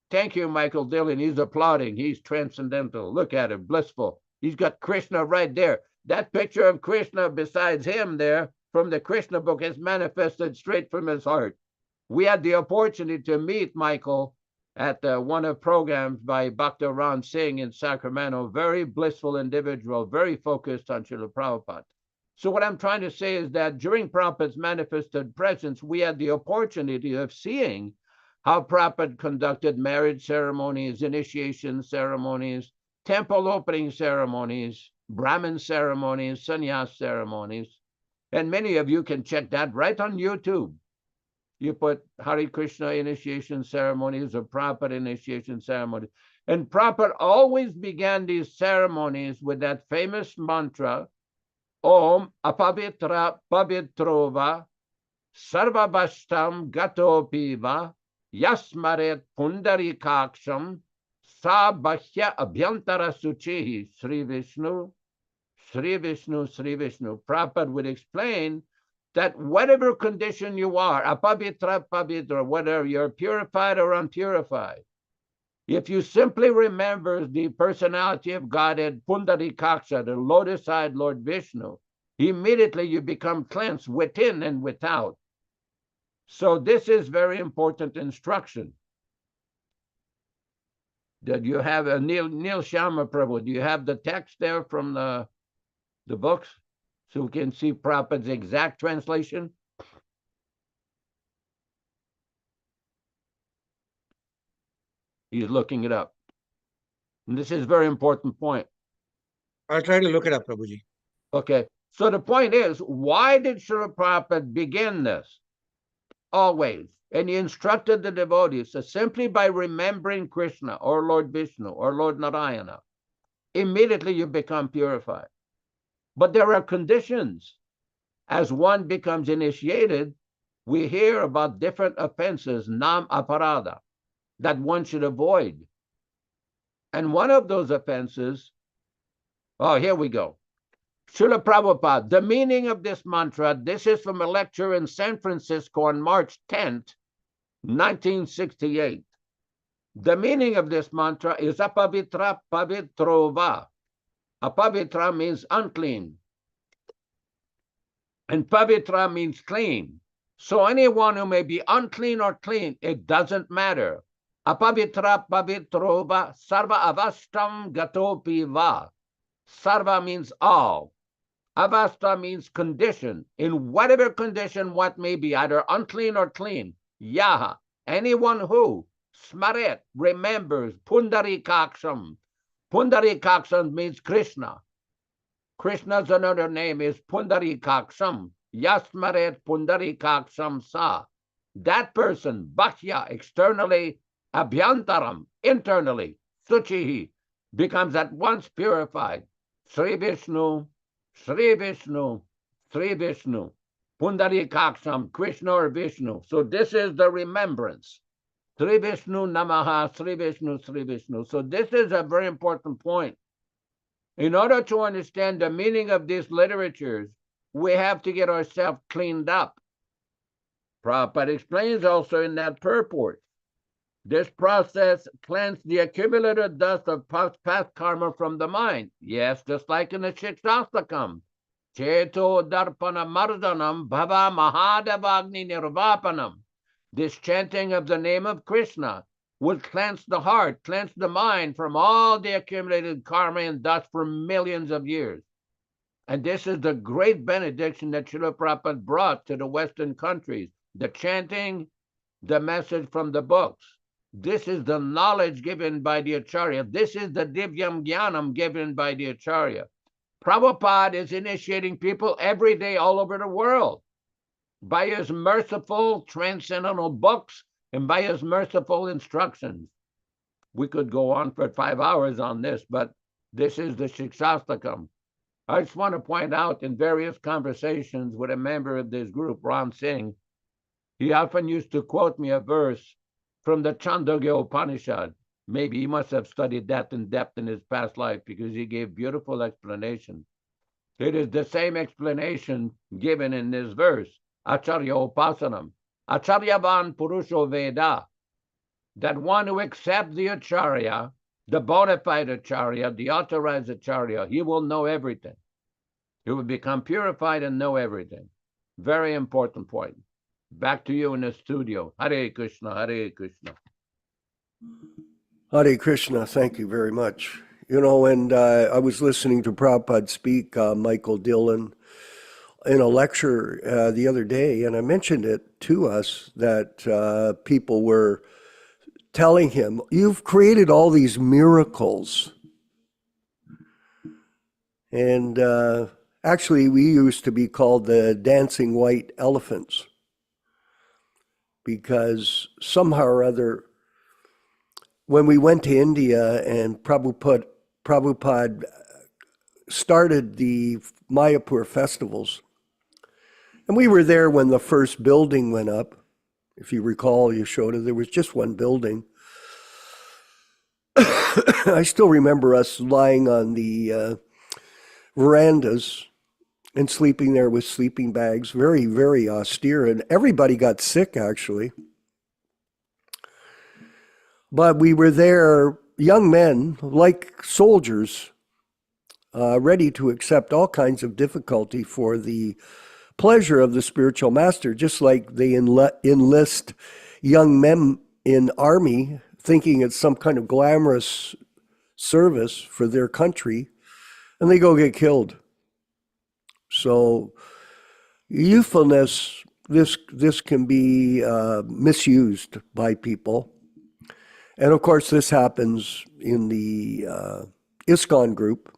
Thank you, Michael Dillon. He's applauding. He's transcendental. Look at him, blissful. He's got Krishna right there. That picture of Krishna besides him there from the Krishna book is manifested straight from his heart. We had the opportunity to meet Michael at one of the programs by Bhakta Ron Singh in Sacramento. Very blissful individual, very focused on Srila Prabhupada. So what I'm trying to say is that during Prabhupada's manifested presence, we had the opportunity of seeing how Prabhupada conducted marriage ceremonies, initiation ceremonies, temple opening ceremonies, Brahmin ceremonies, sannyas ceremonies. And many of you can check that right on YouTube. You put Hare Krishna initiation ceremonies or Prabhupada initiation ceremonies. And Prabhupada always began these ceremonies with that famous mantra, Om apavitra pavitrova sarvabhashtam gatopiva yasmaret pundarikaksham sabhya abhyantara suchihi. Sri Vishnu, Sri Vishnu, Sri Vishnu. Prabhupada would explain that whatever condition you are, apavitra, pavitra, whether you're purified or unpurified, if you simply remember the personality of Godhead, Pundarikaksha, the lotus-eyed Lord Vishnu, immediately you become cleansed within and without. So this is very important instruction. That you have a Neil Sharma Prabhu. Do you have the text there from the the books so we can see Prabhupada's exact translation? He's looking it up. And this is a very important point. I'll try to look it up, Prabhuji. Okay, so the point is, why did Srila Prabhupada begin this? Always. And he instructed the devotees that simply by remembering Krishna or Lord Vishnu or Lord Narayana, immediately you become purified. But there are conditions. As one becomes initiated, we hear about different offenses, nam aparada, that one should avoid. And one of those offenses, oh, here we go. Srila Prabhupada, the meaning of this mantra, this is from a lecture in San Francisco on March 10th, 1968. The meaning of this mantra is apavitra pavitrova. Apavitra means unclean. And pavitra means clean. So anyone who may be unclean or clean, it doesn't matter. Apavitra pavitrova sarva avastam gatopi va. Sarva means all. Avasta means condition. In whatever condition what may be, either unclean or clean. Yaha, anyone who smaret, remembers, pundarikaksham. Pundarikaksham means Krishna. Krishna's another name is pundarikaksham. Yasmaret pundarikaksham sa. That person, bhakya, externally, abhyantaram, internally, suchihi, becomes at once purified. Sri Vishnu, Sri Vishnu, Sri Vishnu, Pundarikaksham, Krishna or Vishnu. So this is the remembrance. Sri Vishnu Namaha, Sri Vishnu, Sri Vishnu. So this is a very important point. In order to understand the meaning of these literatures, we have to get ourselves cleaned up. Prabhupada explains also in that purport. This process cleansed the accumulated dust of past karma from the mind. Yes, just like in the Shikshastakam. Cheto darpana mardanam bhava mahadavagni nirvapanam. This chanting of the name of Krishna will cleanse the heart, cleanse the mind from all the accumulated karma and dust for millions of years. And this is the great benediction that Srila Prabhupada brought to the Western countries. The chanting, the message from the books. This is the knowledge given by the Acharya. This is the Divyam Jnanam given by the Acharya. Prabhupada is initiating people every day all over the world by his merciful transcendental books and by his merciful instructions. We could go on for 5 hours on this, but this is the Shikshastakam. I just want to point out in various conversations with a member of this group, Ron Singh, he often used to quote me a verse from the Chandogya Upanishad. Maybe he must have studied that in depth in his past life because he gave beautiful explanation. It is the same explanation given in this verse, Acharya Upasanam, Acharyavan Purusho Veda, that one who accepts the Acharya, the bona fide Acharya, the authorized Acharya, he will know everything. He will become purified and know everything. Very important point. Back to you in the studio. Hare Krishna, Hare Krishna. Hare Krishna, thank you very much. You know, and I was listening to Prabhupada speak, Michael Dillon, in a lecture the other day, and I mentioned it to us that people were telling him, you've created all these miracles. And actually, we used to be called the dancing white elephants because somehow or other, when we went to India and Prabhupada started the Mayapur festivals, and we were there when the first building went up. If you recall, Yashoda, there was just one building. I still remember us lying on the verandas and sleeping there with sleeping bags, very, very austere, and everybody got sick, actually. But we were there, young men, like soldiers, ready to accept all kinds of difficulty for the pleasure of the spiritual master, just like they enlist young men in army, thinking it's some kind of glamorous service for their country, and they go get killed. So youthfulness, this can be misused by people. And of course, this happens in the ISKCON group,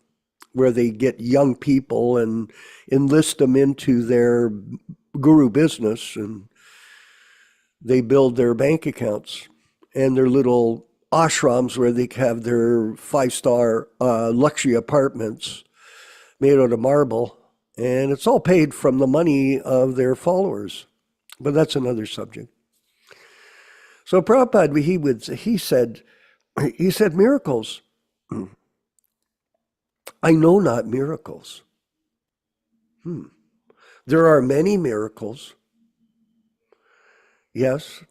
where they get young people and enlist them into their guru business, and they build their bank accounts and their little ashrams where they have their 5-star luxury apartments made out of marble, and it's all paid from the money of their followers. But that's another subject. So Prabhupada, he said, miracles. I know not miracles. There are many miracles. Yes,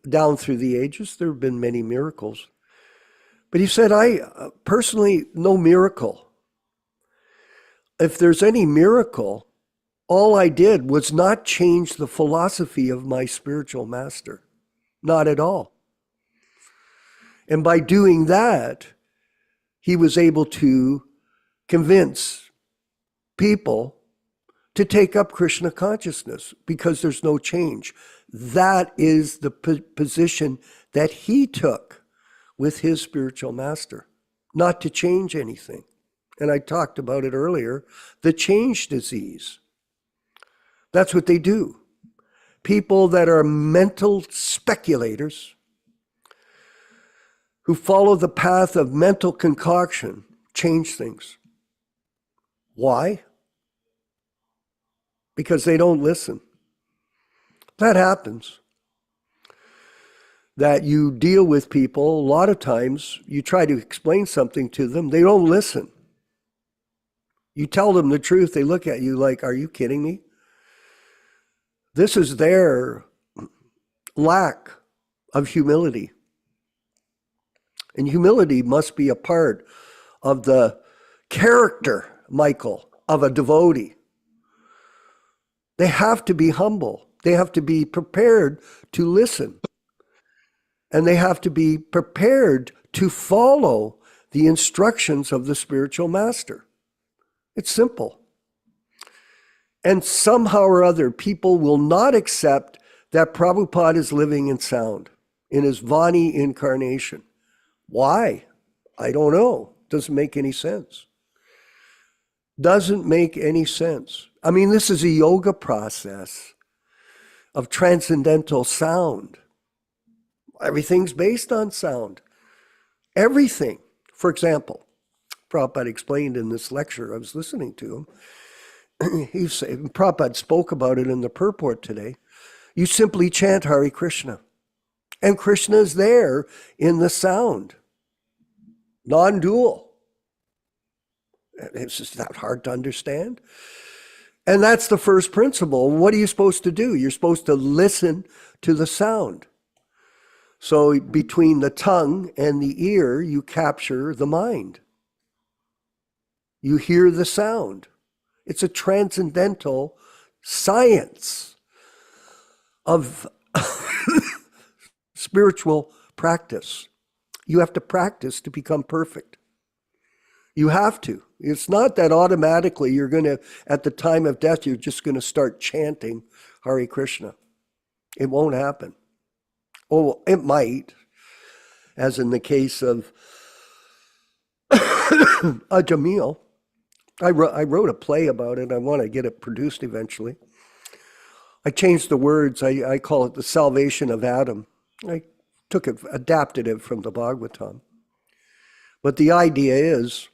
down through the ages, there have been many miracles. But he said, I personally, no miracle. If there's any miracle, all I did was not change the philosophy of my spiritual master. Not at all. And by doing that, he was able to convince people to take up Krishna consciousness because there's no change. That is the position that he took with his spiritual master, not to change anything. And I talked about it earlier, the change disease. That's what they do. People that are mental speculators who follow the path of mental concoction change things. Why? Because they don't listen. That happens. That you deal with people, a lot of times you try to explain something to them, they don't listen. You tell them the truth, they look at you like, are you kidding me? This is their lack of humility. And humility must be a part of the character, Michael, of a devotee. They have to be humble. They have to be prepared to listen. And they have to be prepared to follow the instructions of the spiritual master. It's simple. And somehow or other, people will not accept that Prabhupada is living in sound in his Vani incarnation. Why? I don't know. Doesn't make any sense. Doesn't make any sense. I mean, this is a yoga process of transcendental sound. Everything's based on sound. Everything. For example, Prabhupada explained in this lecture I was listening to him, Prabhupada spoke about it in the purport today. You simply chant Hare Krishna. And Krishna is there in the sound. Non-dual. It's just that hard to understand. And that's the first principle. What are you supposed to do? You're supposed to listen to the sound. So between the tongue and the ear, you capture the mind. You hear the sound. It's a transcendental science of spiritual practice. You have to practice to become perfect. You have to. It's not that automatically you're going to, at the time of death, you're just going to start chanting Hare Krishna. It won't happen. Oh, it might, as in the case of Jamil. I wrote a play about it. I want to get it produced eventually. I changed the words. I call it The Salvation of Adam. I took it, adapted it from the Bhagavatam. But the idea is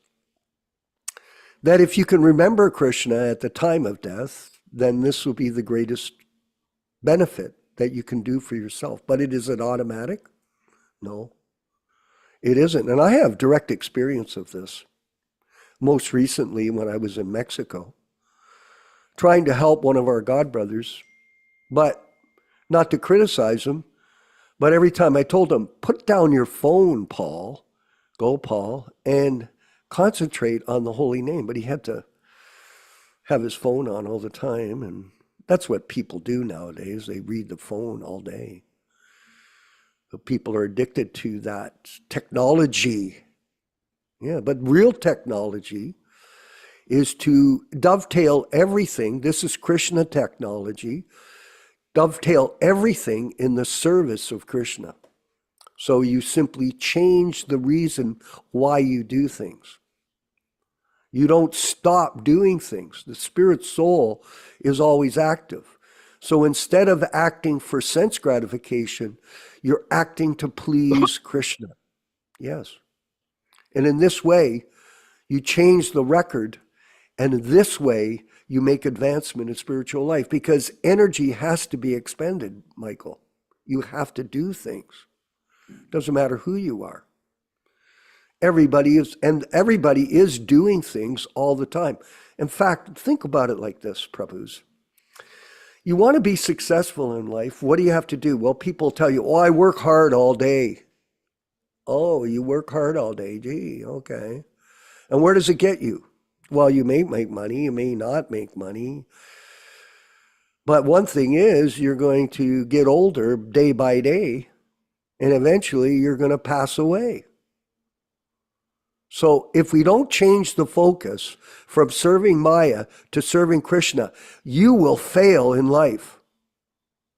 that if you can remember Krishna at the time of death, then this will be the greatest benefit that you can do for yourself. But it isn't automatic? No, it isn't. And I have direct experience of this. Most recently, when I was in Mexico, trying to help one of our godbrothers, but not to criticize him, but every time I told him, put down your phone, Paul, go Paul, and concentrate on the holy name. But he had to have his phone on all the time, and that's what people do nowadays. They read the phone all day. But people are addicted to that technology. Yeah, but real technology is to dovetail everything. This is Krishna technology. Dovetail everything in the service of Krishna. So you simply change the reason why you do things. You don't stop doing things. The spirit soul is always active. So instead of acting for sense gratification, you're acting to please Krishna. Yes. And in this way, you change the record, and in this way, you make advancement in spiritual life, because energy has to be expended, Michael. You have to do things. Doesn't matter who you are. Everybody is doing things all the time. In fact, think about it like this, Prabhus. You want to be successful in life, what do you have to do? Well, people tell you, oh, I work hard all day. Oh, you work hard all day. Gee, okay. And where does it get you? Well, you may make money, you may not make money. But one thing is, you're going to get older day by day, and eventually you're going to pass away. So if we don't change the focus from serving Maya to serving Krishna, you will fail in life.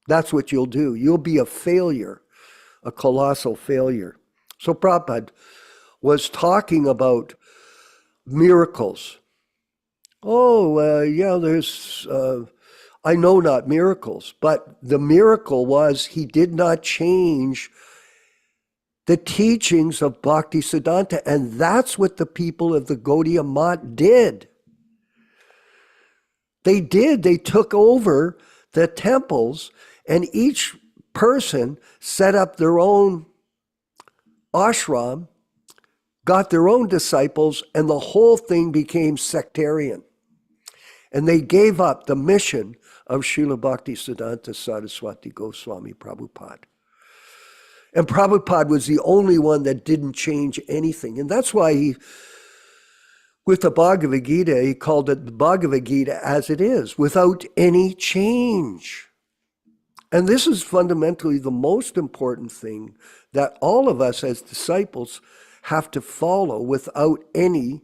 That's what you'll do. You'll be a failure, a colossal failure. So Prabhupada was talking about miracles. Oh, yeah, there's, I know not miracles, but the miracle was he did not change the teachings of Bhaktisiddhanta, and that's what the people of the Gaudiya Math did. They did. They took over the temples, and each person set up their own ashram, got their own disciples, and the whole thing became sectarian. And they gave up the mission of Srila Bhaktisiddhanta Saraswati Goswami Prabhupada. And Prabhupada was the only one that didn't change anything. And that's why he, with the Bhagavad Gita, he called it the Bhagavad Gita as it is, without any change. And this is fundamentally the most important thing that all of us as disciples have to follow without any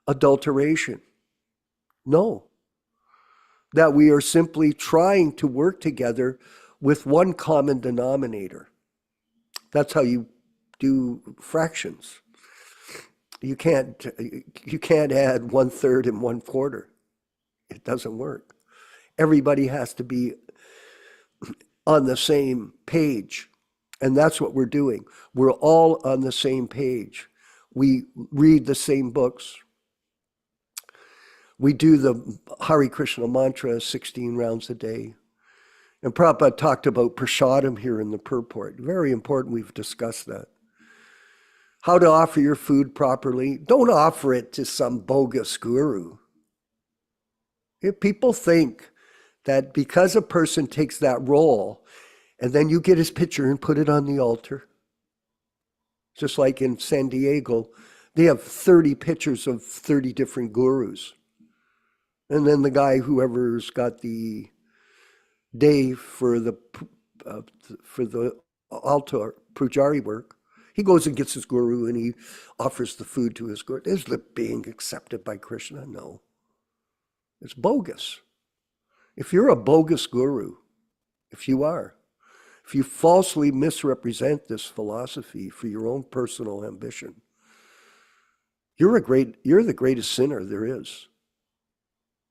adulteration. No. That we are simply trying to work together with one common denominator. That's how you do fractions. You can't add 1/3 and 1/4. It doesn't work. Everybody has to be on the same page. And that's what we're doing. We're all on the same page. We read the same books. We do the Hare Krishna mantra 16 rounds a day. And Prabhupada talked about prasadam here in the purport. Very important, we've discussed that. How to offer your food properly. Don't offer it to some bogus guru. If people think that because a person takes that role, and then you get his picture and put it on the altar, just like in San Diego, they have 30 pictures of 30 different gurus. And then the guy, whoever's got the day for the altar pujari work, he goes and gets his guru and he offers the food to his guru. Is it being accepted by Krishna? No. It's bogus. If you're a bogus guru, if you falsely misrepresent this philosophy for your own personal ambition, you're the greatest sinner there is.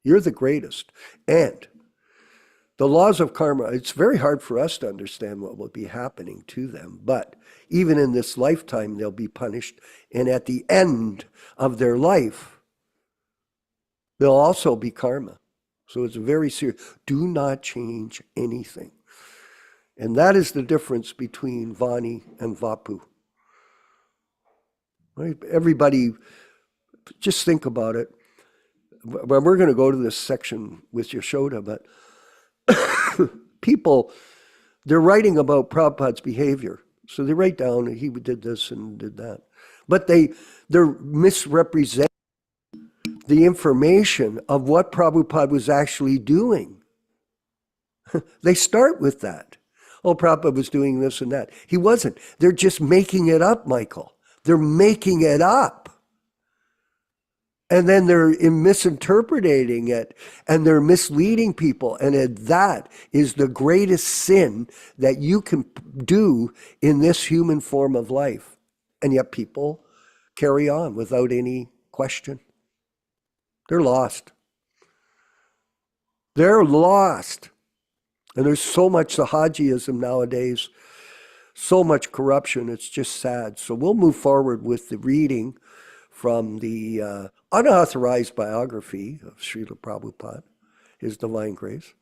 You're the greatest. And the laws of karma, it's very hard for us to understand what will be happening to them, but even in this lifetime, they'll be punished. And at the end of their life, there'll also be karma. So it's very serious. Do not change anything. And that is the difference between Vani and Vapu. Right? Everybody, just think about it. We're going to go to this section with Yashoda, but people, they're writing about Prabhupada's behavior. So they write down, he did this and did that. But they're misrepresenting the information of what Prabhupada was actually doing. They start with that. Oh, Prabhupada was doing this and that. He wasn't. They're just making it up, Michael. They're making it up. And then they're misinterpreting it and they're misleading people. And that is the greatest sin that you can do in this human form of life. And yet people carry on without any question. They're lost. They're lost. And there's so much Sahajiism nowadays, so much corruption. It's just sad. So we'll move forward with the reading from the unauthorized biography of Srila Prabhupada, His Divine Grace.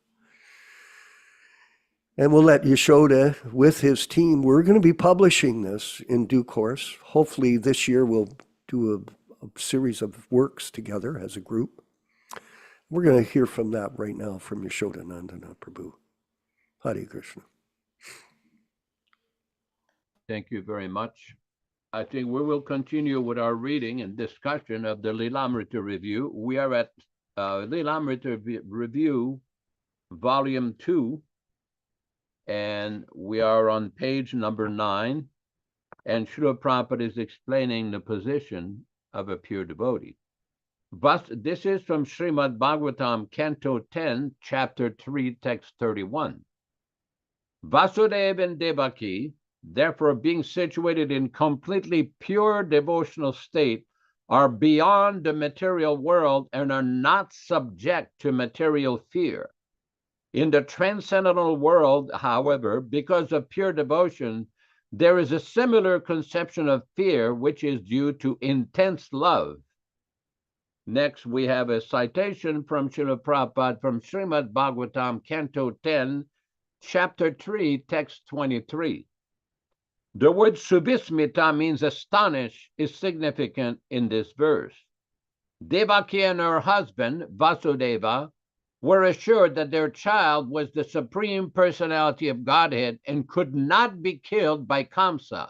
And we'll let Yashoda, with his team, we're going to be publishing this in due course. Hopefully this year we'll do a series of works together as a group. We're going to hear from that right now from Yashoda Nandana Prabhu. Hare Krishna. Thank you very much. I think we will continue with our reading and discussion of the Lilamrita Review. We are at Lilamrita Review, Volume 2, and we are on page number 9, and Srila Prabhupada is explaining the position of a pure devotee. This is from Srimad Bhagavatam, Canto 10, Chapter 3, Text 31. Vasudeva and Devaki, therefore being situated in completely pure devotional state, are beyond the material world and are not subject to material fear. In the transcendental world, however, because of pure devotion, there is a similar conception of fear, which is due to intense love. Next, we have a citation from Srila Prabhupada from Srimad Bhagavatam, Canto 10, Chapter 3, Text 23. The word subhismita means astonish is significant in this verse. Devaki and her husband, Vasudeva, were assured that their child was the Supreme Personality of Godhead and could not be killed by Kamsa.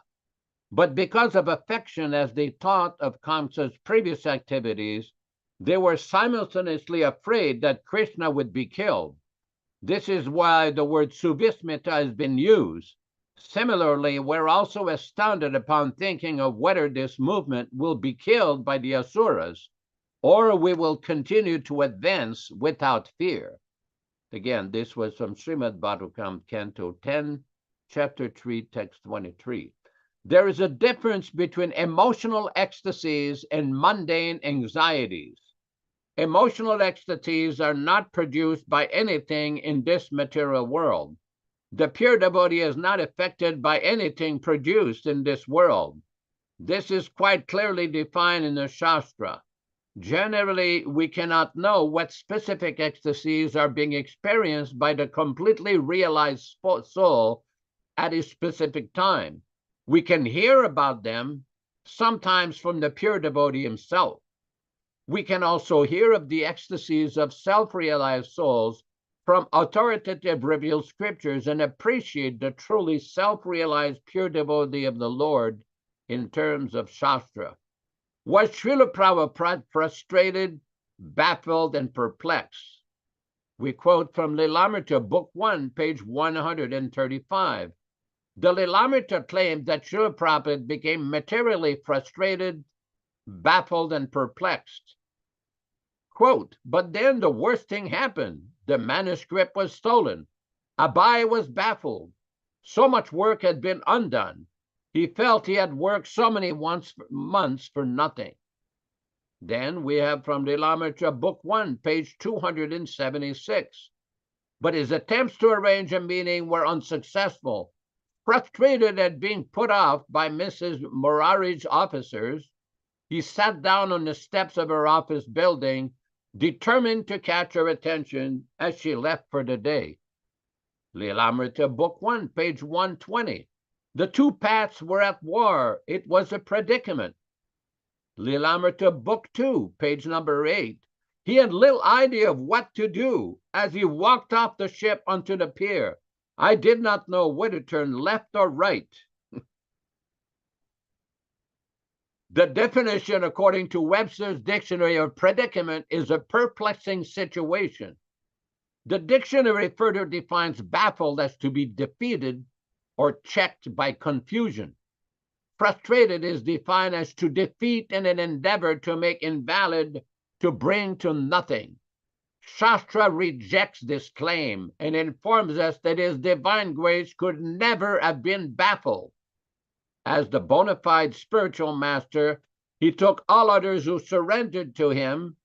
But because of affection as they thought of Kamsa's previous activities, they were simultaneously afraid that Krishna would be killed. This is why the word subhismita has been used. Similarly, we're also astounded upon thinking of whether this movement will be killed by the Asuras, or we will continue to advance without fear. Again, this was from Srimad Bhagavatam, Canto 10, Chapter 3, Text 23. There is a difference between emotional ecstasies and mundane anxieties. Emotional ecstasies are not produced by anything in this material world. The pure devotee is not affected by anything produced in this world. This is quite clearly defined in the Shastra. Generally, we cannot know what specific ecstasies are being experienced by the completely realized soul at a specific time. We can hear about them, sometimes from the pure devotee himself. We can also hear of the ecstasies of self-realized souls from authoritative revealed scriptures and appreciate the truly self-realized pure devotee of the Lord in terms of Shastra. Was Srila Prabhupada frustrated, baffled, and perplexed? We quote from Lilamrita, Book 1, page 135. The Lilamrita claimed that Srila Prabhupada became materially frustrated, baffled, and perplexed. Quote, but then the worst thing happened. The manuscript was stolen. Abai was baffled. So much work had been undone. He felt he had worked so many months for nothing. Then we have from the Lilamrita, Book 1, page 276. But his attempts to arrange a meeting were unsuccessful. Frustrated at being put off by Mrs. Murari's officers, he sat down on the steps of her office building, determined to catch her attention as she left for the day. Lilamrita, Book 1, page 120. The two paths were at war. It was a predicament. Lilamrita, Book 2, page number 8. He had little idea of what to do as he walked off the ship onto the pier. I did not know whether to turn left or right. The definition, according to Webster's Dictionary of predicament, is a perplexing situation. The dictionary further defines baffled as to be defeated or checked by confusion. Frustrated is defined as to defeat in an endeavor to make invalid, to bring to nothing. Shastra rejects this claim and informs us that his divine grace could never have been baffled. As the bona fide spiritual master, he took all others who surrendered to him,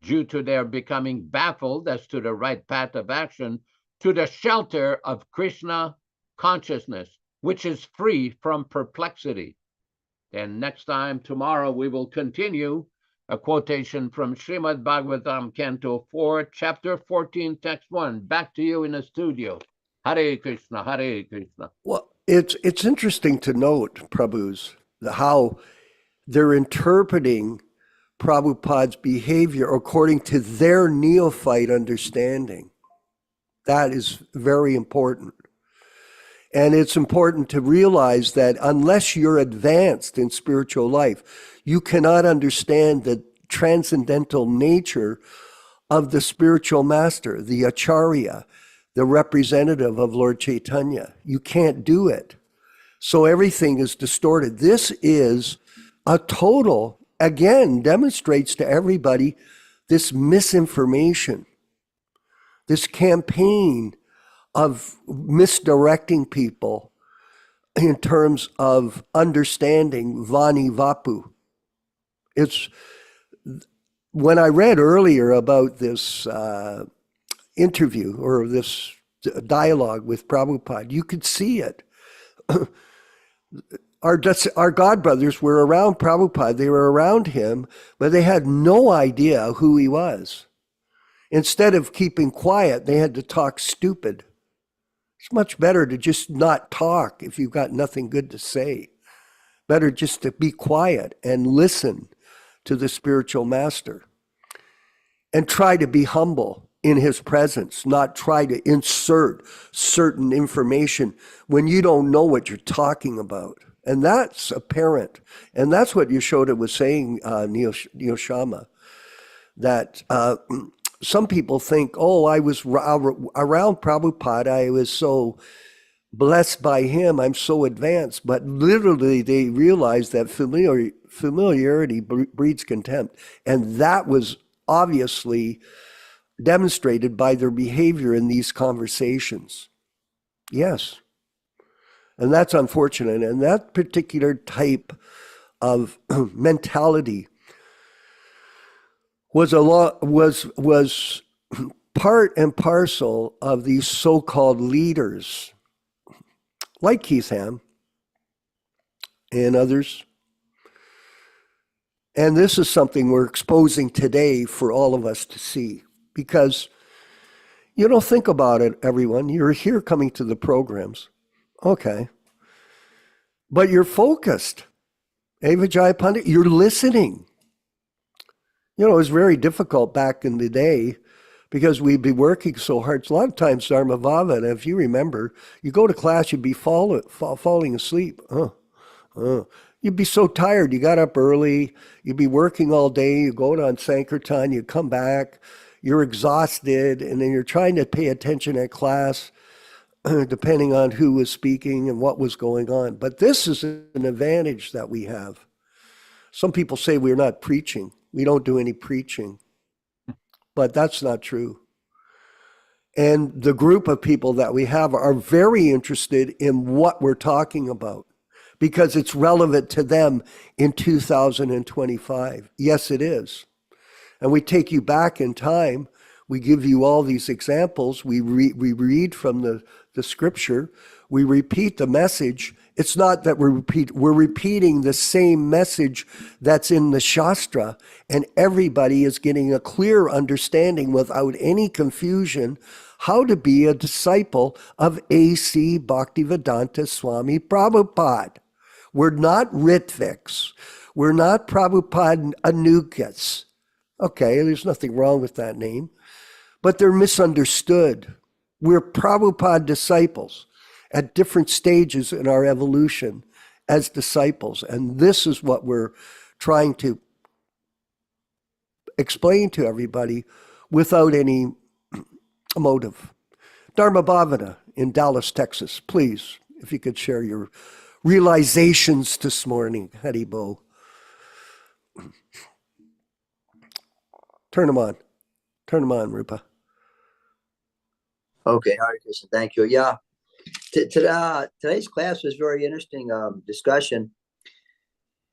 due to their becoming baffled as to the right path of action, to the shelter of Krishna consciousness, which is free from perplexity. And next time, tomorrow, we will continue a quotation from Srimad Bhagavatam, Canto 4, Chapter 14, Text 1. Back to you in the studio. Hare Krishna, Hare Krishna. Well, it's interesting to note, Prabhus, how they're interpreting Prabhupada's behavior according to their neophyte understanding. That is very important. And it's important to realize that unless you're advanced in spiritual life, you cannot understand the transcendental nature of the spiritual master, the Acharya, the representative of Lord Chaitanya. You can't do it. So everything is distorted. This is a total, again, demonstrates to everybody this misinformation, this campaign of misdirecting people in terms of understanding Vani Vapu. It's when I read earlier about this interview or this dialogue with Prabhupada, you could see it. Our godbrothers were around Prabhupada, they were around him, but they had no idea who he was. Instead of keeping quiet, they had to talk stupid. It's much better to just not talk if you've got nothing good to say. Better just to be quiet and listen to the spiritual master. And try to be humble in his presence, not try to insert certain information when you don't know what you're talking about. And that's apparent. And that's what Yashoda was saying, Neil Shama, that some people think, oh, I was around Prabhupada, I was so blessed by him, I'm so advanced. But literally they realize that familiarity breeds contempt. And that was obviously demonstrated by their behavior in these conversations. Yes. And that's unfortunate. And that particular type of mentality was part and parcel of these so-called leaders like Keith Ham and others. And this is something we're exposing today for all of us to see. Because, think about it, everyone. You're here coming to the programs. Okay. But you're focused. Vijay Pandit, you're listening. It was very difficult back in the day because we'd be working so hard. A lot of times, Dharmavava, and if you remember, you go to class, you'd be falling asleep. You'd be so tired. You got up early. You'd be working all day. You go on Sankirtan. You come back. You're exhausted. And then you're trying to pay attention at class, depending on who was speaking and what was going on. But this is an advantage that we have. Some people say we're not preaching. We don't do any preaching. But that's not true. And the group of people that we have are very interested in what we're talking about, because it's relevant to them in 2025. Yes, it is. And we take you back in time. We give you all these examples. We read from the scripture. We repeat the message. It's not that we're repeating the same message that's in the Shastra, and everybody is getting a clear understanding without any confusion how to be a disciple of A.C. Bhaktivedanta Swami Prabhupada. We're not Ritviks. We're not Prabhupada Anugas. Okay, there's nothing wrong with that name. But they're misunderstood. We're Prabhupada disciples at different stages in our evolution as disciples. And this is what we're trying to explain to everybody without any motive. Dharma Bhavana in Dallas, Texas, please, if you could share your realizations this morning, Haribo. Turn them on. Turn them on, Rupa. Okay, Hare Krishna. Thank you. Yeah, today's class was very interesting discussion.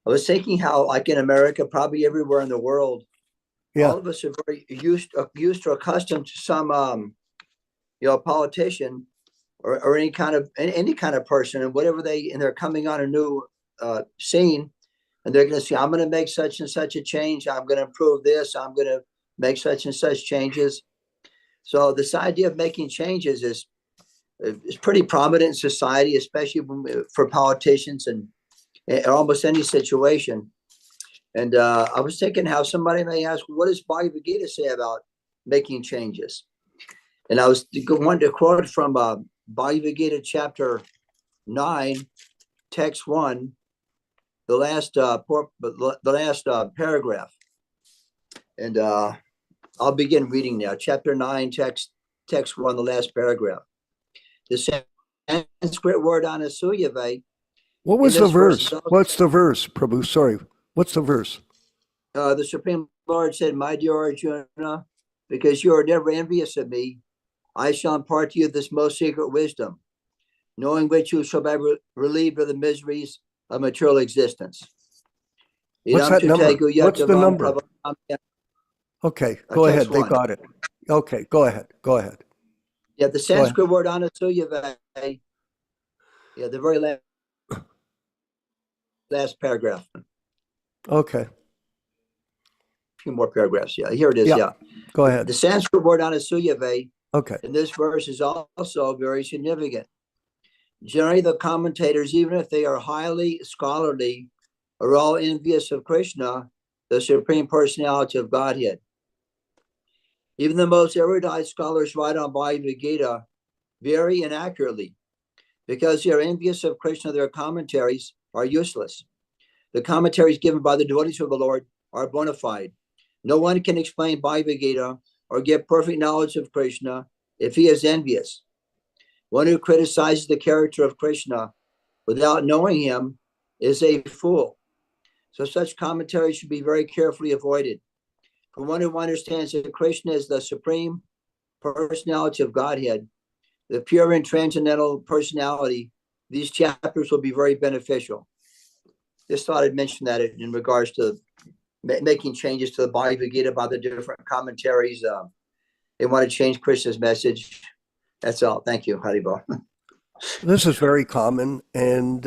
I was thinking how, like in America, probably everywhere in the world, Yeah. all of us are very used or accustomed to some politician or any kind of person, and whatever they're coming on a new scene, and they're going to say, I'm going to make such and such a change. I'm going to improve this. I'm going to make such and such changes. So this idea of making changes is pretty prominent in society, especially for politicians and almost any situation. And I was thinking how somebody may ask, what does Bhagavad Gita say about making changes? And I wanted to quote from Bhagavad Gita chapter 9, text 1, the last paragraph. And I'll begin reading now. Chapter 9, text 1, the last paragraph. The Sanskrit word anasuyave. What was the verse? What's the verse, Prabhu? Sorry. What's the verse? The Supreme Lord said, my dear Arjuna, because you are never envious of me, I shall impart to you this most secret wisdom, knowing which you shall be relieved of the miseries of material existence. What's that number? What's the number? Okay, go ahead. They got it. Okay, go ahead. Go ahead. Yeah, the Sanskrit word anasuyave. Yeah, the very last paragraph. Okay. A few more paragraphs. Yeah, here it is. Yeah. Go ahead. The Sanskrit word anasuyave. Okay. In this verse is also very significant. Generally, the commentators, even if they are highly scholarly, are all envious of Krishna, the Supreme Personality of Godhead. Even the most erudite scholars write on Bhagavad Gita very inaccurately. Because they are envious of Krishna, their commentaries are useless. The commentaries given by the devotees of the Lord are bona fide. No one can explain Bhagavad Gita or get perfect knowledge of Krishna if he is envious. One who criticizes the character of Krishna without knowing him is a fool. So such commentaries should be very carefully avoided. For one who understands that Krishna is the Supreme Personality of Godhead, the pure and transcendental personality, these chapters will be very beneficial. Just thought I'd mention that in regards to making changes to the Bhagavad Gita by the different commentaries. They want to change Krishna's message. That's all. Thank you, Haribol. This is very common. And,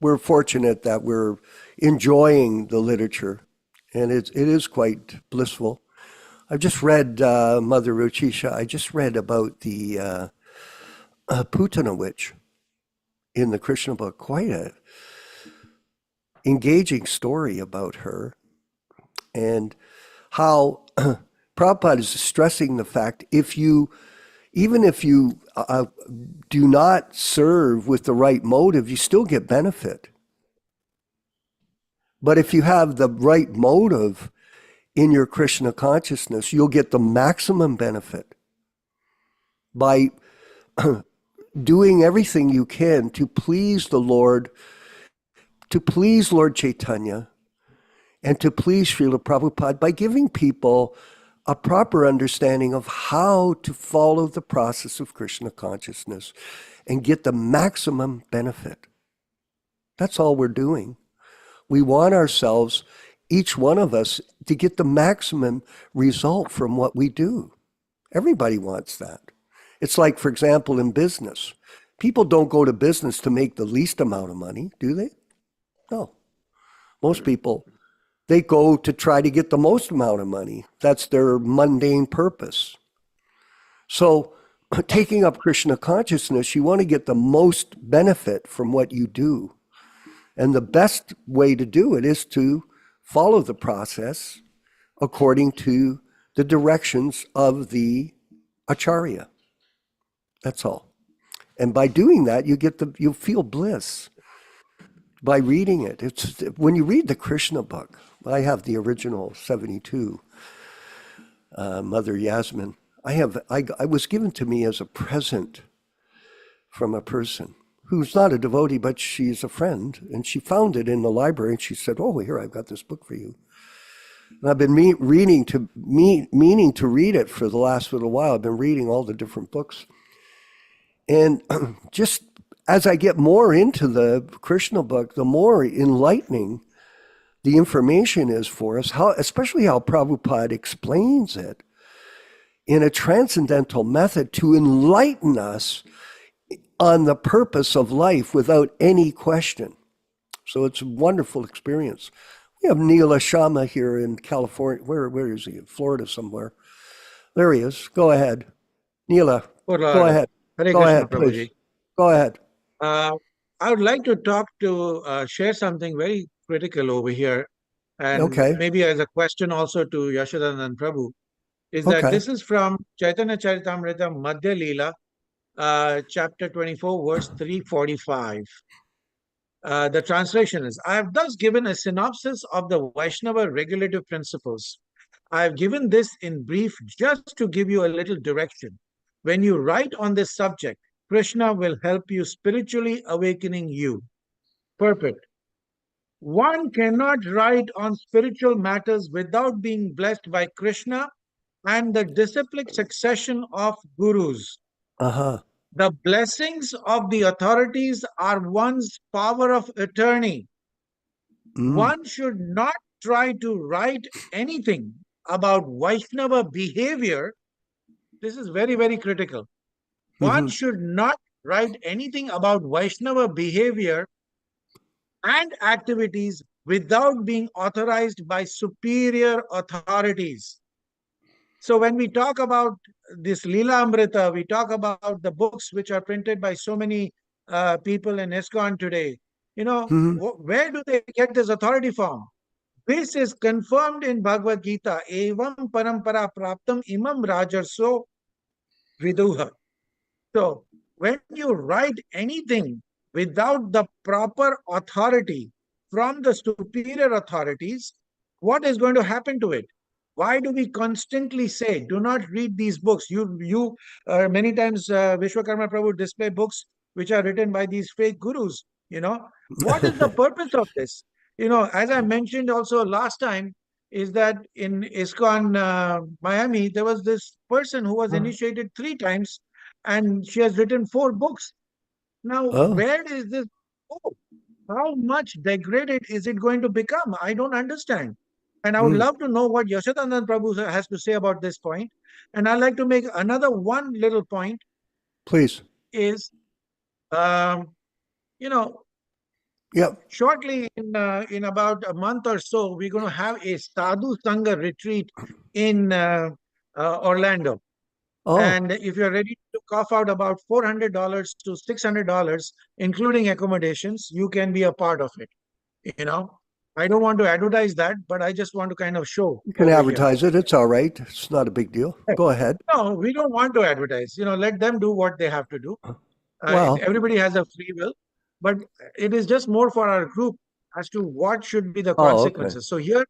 we're fortunate that we're enjoying the literature. And it is quite blissful. I've just read, Mother Ruchisha, I just read about the Putana witch in the Krishna book. Quite a engaging story about her and how Prabhupada is stressing the fact even if you do not serve with the right motive, you still get benefit. But if you have the right motive in your Krishna consciousness, you'll get the maximum benefit by doing everything you can to please the Lord, to please Lord Chaitanya, and to please Srila Prabhupada by giving people a proper understanding of how to follow the process of Krishna consciousness and get the maximum benefit. That's all we're doing. We want ourselves, each one of us, to get the maximum result from what we do. Everybody wants that. It's like, for example, in business. People don't go to business to make the least amount of money, do they? No. Most people, they go to try to get the most amount of money. That's their mundane purpose. So taking up Krishna consciousness, you want to get the most benefit from what you do. And the best way to do it is to follow the process according to the directions of the Acharya. That's all. And by doing that, you feel bliss by reading it. It's when you read the Krishna book. I have the original 72, Mother Yasmin. I was given to me as a present from a person who's not a devotee, but she's a friend, and she found it in the library, and she said, "Oh, here, I've got this book for you." And I've been meaning to read it for the last little while. I've been reading all the different books. And just as I get more into the Krishna book, the more enlightening the information is for us, especially how Prabhupada explains it in a transcendental method to enlighten us on the purpose of life without any question. So it's a wonderful experience. We have Neela Sharma here in California. Where is he? In Florida somewhere. There he is. Go ahead. Neela, go ahead. Hare Go Krishna, ahead, please. Prabhuji. Go ahead. I would like to share something very critical over here, and Okay. maybe as a question also to Yashodanand Prabhu, is that Okay. this is from Chaitanya Charitamrita Madhya Leela, chapter 24, verse 345. The translation is, I have thus given a synopsis of the Vaishnava regulative principles. I have given this in brief just to give you a little direction. When you write on this subject, Krishna will help you spiritually awakening you. Perfect. One cannot write on spiritual matters without being blessed by Krishna and the disciplic succession of gurus. Uh-huh. The blessings of the authorities are one's power of attorney. One should not try to write anything about Vaishnava behavior. This is very, very critical. One should not write anything about Vaishnava behavior and activities without being authorized by superior authorities. So when we talk about this Leela Amrita, we talk about the books which are printed by so many people in ISKCON today. You know, where do they get this authority from? This is confirmed in Bhagavad Gita. Evam parampara praptam imam rajarso viduha. So when you write anything without the proper authority from the superior authorities, what is going to happen to it? Why do we constantly say, do not read these books? You many times Vishwakarma Prabhu display books which are written by these fake gurus. You know, what is the purpose of this? You know, as I mentioned also last time, is that in ISKCON Miami, there was this person who was initiated 3 times and she has written 4 books. Now, where is this? Oh, how much degraded is it going to become? I don't understand. And I would love to know what Yashodanand Prabhu has to say about this point. And I'd like to make another one little point. Please. Is, you know, shortly in about a month or so, we're going to have a Sadhu Sangha retreat in Orlando. And if you're ready to cough out about $400 to $600, including accommodations, you can be a part of it. You know, I don't want to advertise that, but I just want to kind of show. You can advertise it. It's all right. It's not a big deal. Go ahead. No, we don't want to advertise. You know, let them do what they have to do. Everybody has a free will, but it is just more for our group as to what should be the consequences. So here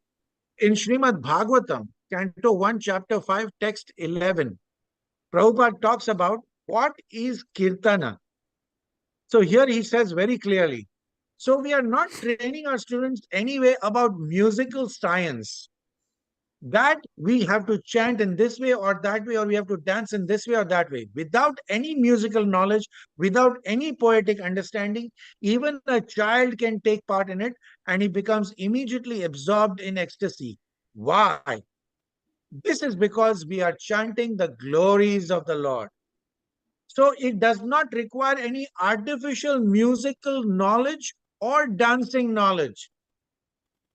in Srimad Bhagavatam, Canto 1, Chapter 5, Text 11, Prabhupada talks about what is Kirtana. So here he says very clearly, so we are not training our students anyway about musical science, that we have to chant in this way or that way, or we have to dance in this way or that way. Without any musical knowledge, without any poetic understanding, even a child can take part in it and he becomes immediately absorbed in ecstasy. Why? This is because we are chanting the glories of the Lord. So it does not require any artificial musical knowledge or dancing knowledge.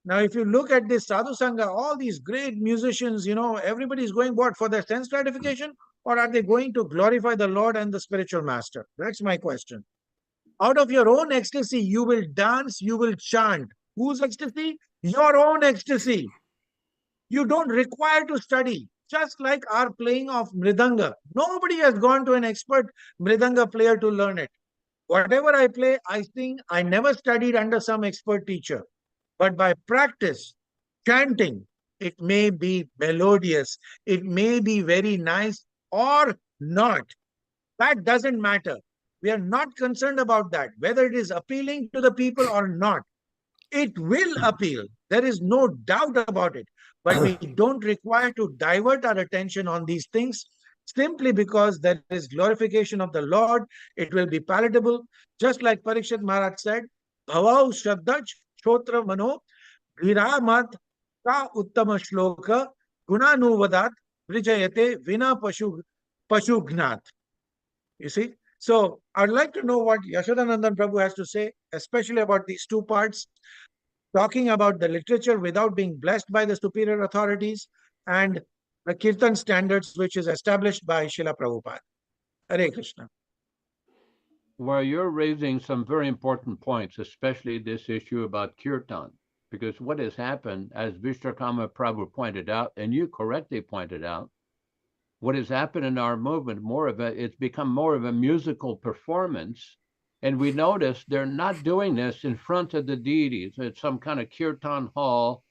Now, if you look at this Sadhu Sangha, all these great musicians, you know, everybody's going what? For their sense gratification? Or are they going to glorify the Lord and the spiritual master? That's my question. Out of your own ecstasy, you will dance, you will chant. Whose ecstasy? Your own ecstasy. You don't require to study. Just like our playing of Mridanga. Nobody has gone to an expert Mridanga player to learn it. Whatever I play, I sing. I never studied under some expert teacher. But by practice, chanting, it may be melodious. It may be very nice or not. That doesn't matter. We are not concerned about that, whether it is appealing to the people or not. It will appeal. There is no doubt about it. But we don't require to divert our attention on these things simply because there is glorification of the Lord. It will be palatable. Just like Parikshit Maharaj said, Bhavau Shraddhaj Shotra Mano Viramat Ka Uttama Shloka Gunanuvadat Vrijayate Vina Pashugnat. You see? So I'd like to know what Yashodanandan Prabhu has to say, especially about these two parts, talking about the literature without being blessed by the superior authorities and the Kirtan standards, which is established by Srila Prabhupada. Hare Krishna. Well, you're raising some very important points, especially this issue about kirtan, because what has happened, as Vishwakarma Prabhu pointed out, and you correctly pointed out, what has happened in our movement, it's become more of a musical performance. And we notice they're not doing this in front of the deities. It's some kind of kirtan hall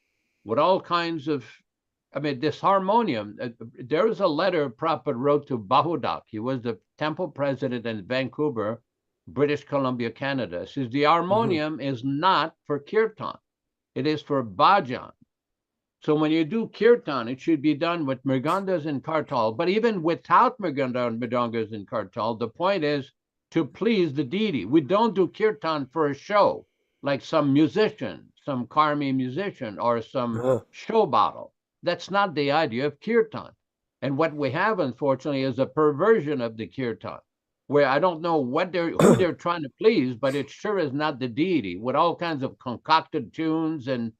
with all kinds of, this harmonium. There was a letter Prabhupada wrote to Bahudak. He was the temple president in Vancouver, British Columbia, Canada. It says the harmonium is not for kirtan. It is for bhajan. So when you do kirtan, it should be done with mrigangas and kartal. But even without mrigangas and kartal, the point is to please the deity. We don't do kirtan for a show, like some musician, some karmi musician, or some show bottle. That's not the idea of kirtan. And what we have, unfortunately, is a perversion of the kirtan, where I don't know who they're trying to please, but it sure is not the deity, with all kinds of concocted tunes and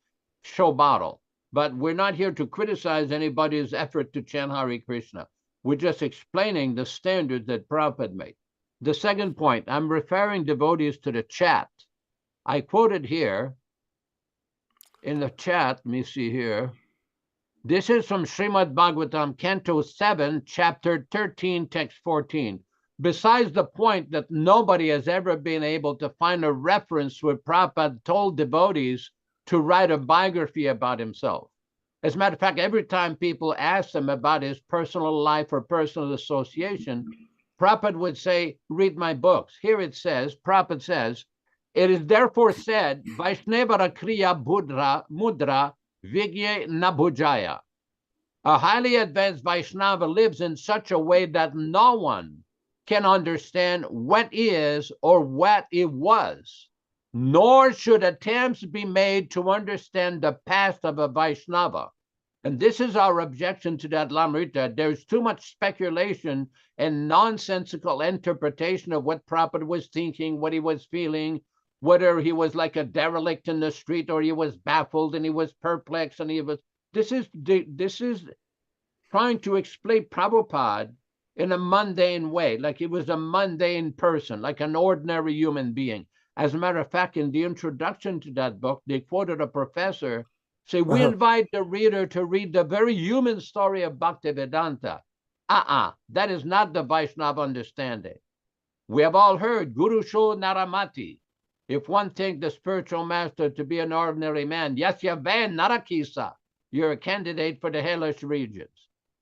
show bottle. But we're not here to criticize anybody's effort to chant Hare Krishna. We're just explaining the standards that Prabhupada made. The second point, I'm referring devotees to the chat. I quoted here in the chat, let me see here. This is from Srimad Bhagavatam, Canto 7, Chapter 13, Text 14. Besides the point that nobody has ever been able to find a reference where Prabhupada told devotees to write a biography about himself. As a matter of fact, every time people ask him about his personal life or personal association, Prabhupada would say, read my books. Here it says, Prabhupada says, it is therefore said, Vaishnavara Kriya Mudra Vigye Nabhujaya. A highly advanced Vaishnava lives in such a way that no one can understand what is or what it was, nor should attempts be made to understand the past of a Vaishnava. And this is our objection to that Lamrita. There's too much speculation and nonsensical interpretation of what Prabhupada was thinking, what he was feeling, whether he was like a derelict in the street or he was baffled and he was perplexed and he was. This is trying to explain Prabhupada in a mundane way, like he was a mundane person, like an ordinary human being. As a matter of fact, in the introduction to that book, they quoted a professor say, we invite the reader to read the very human story of Bhaktivedanta. That is not the Vaishnava understanding. We have all heard Guru Sho Naramati. If one thinks the spiritual master to be an ordinary man, Yasya Van Narakisa, you're a candidate for the hellish regions.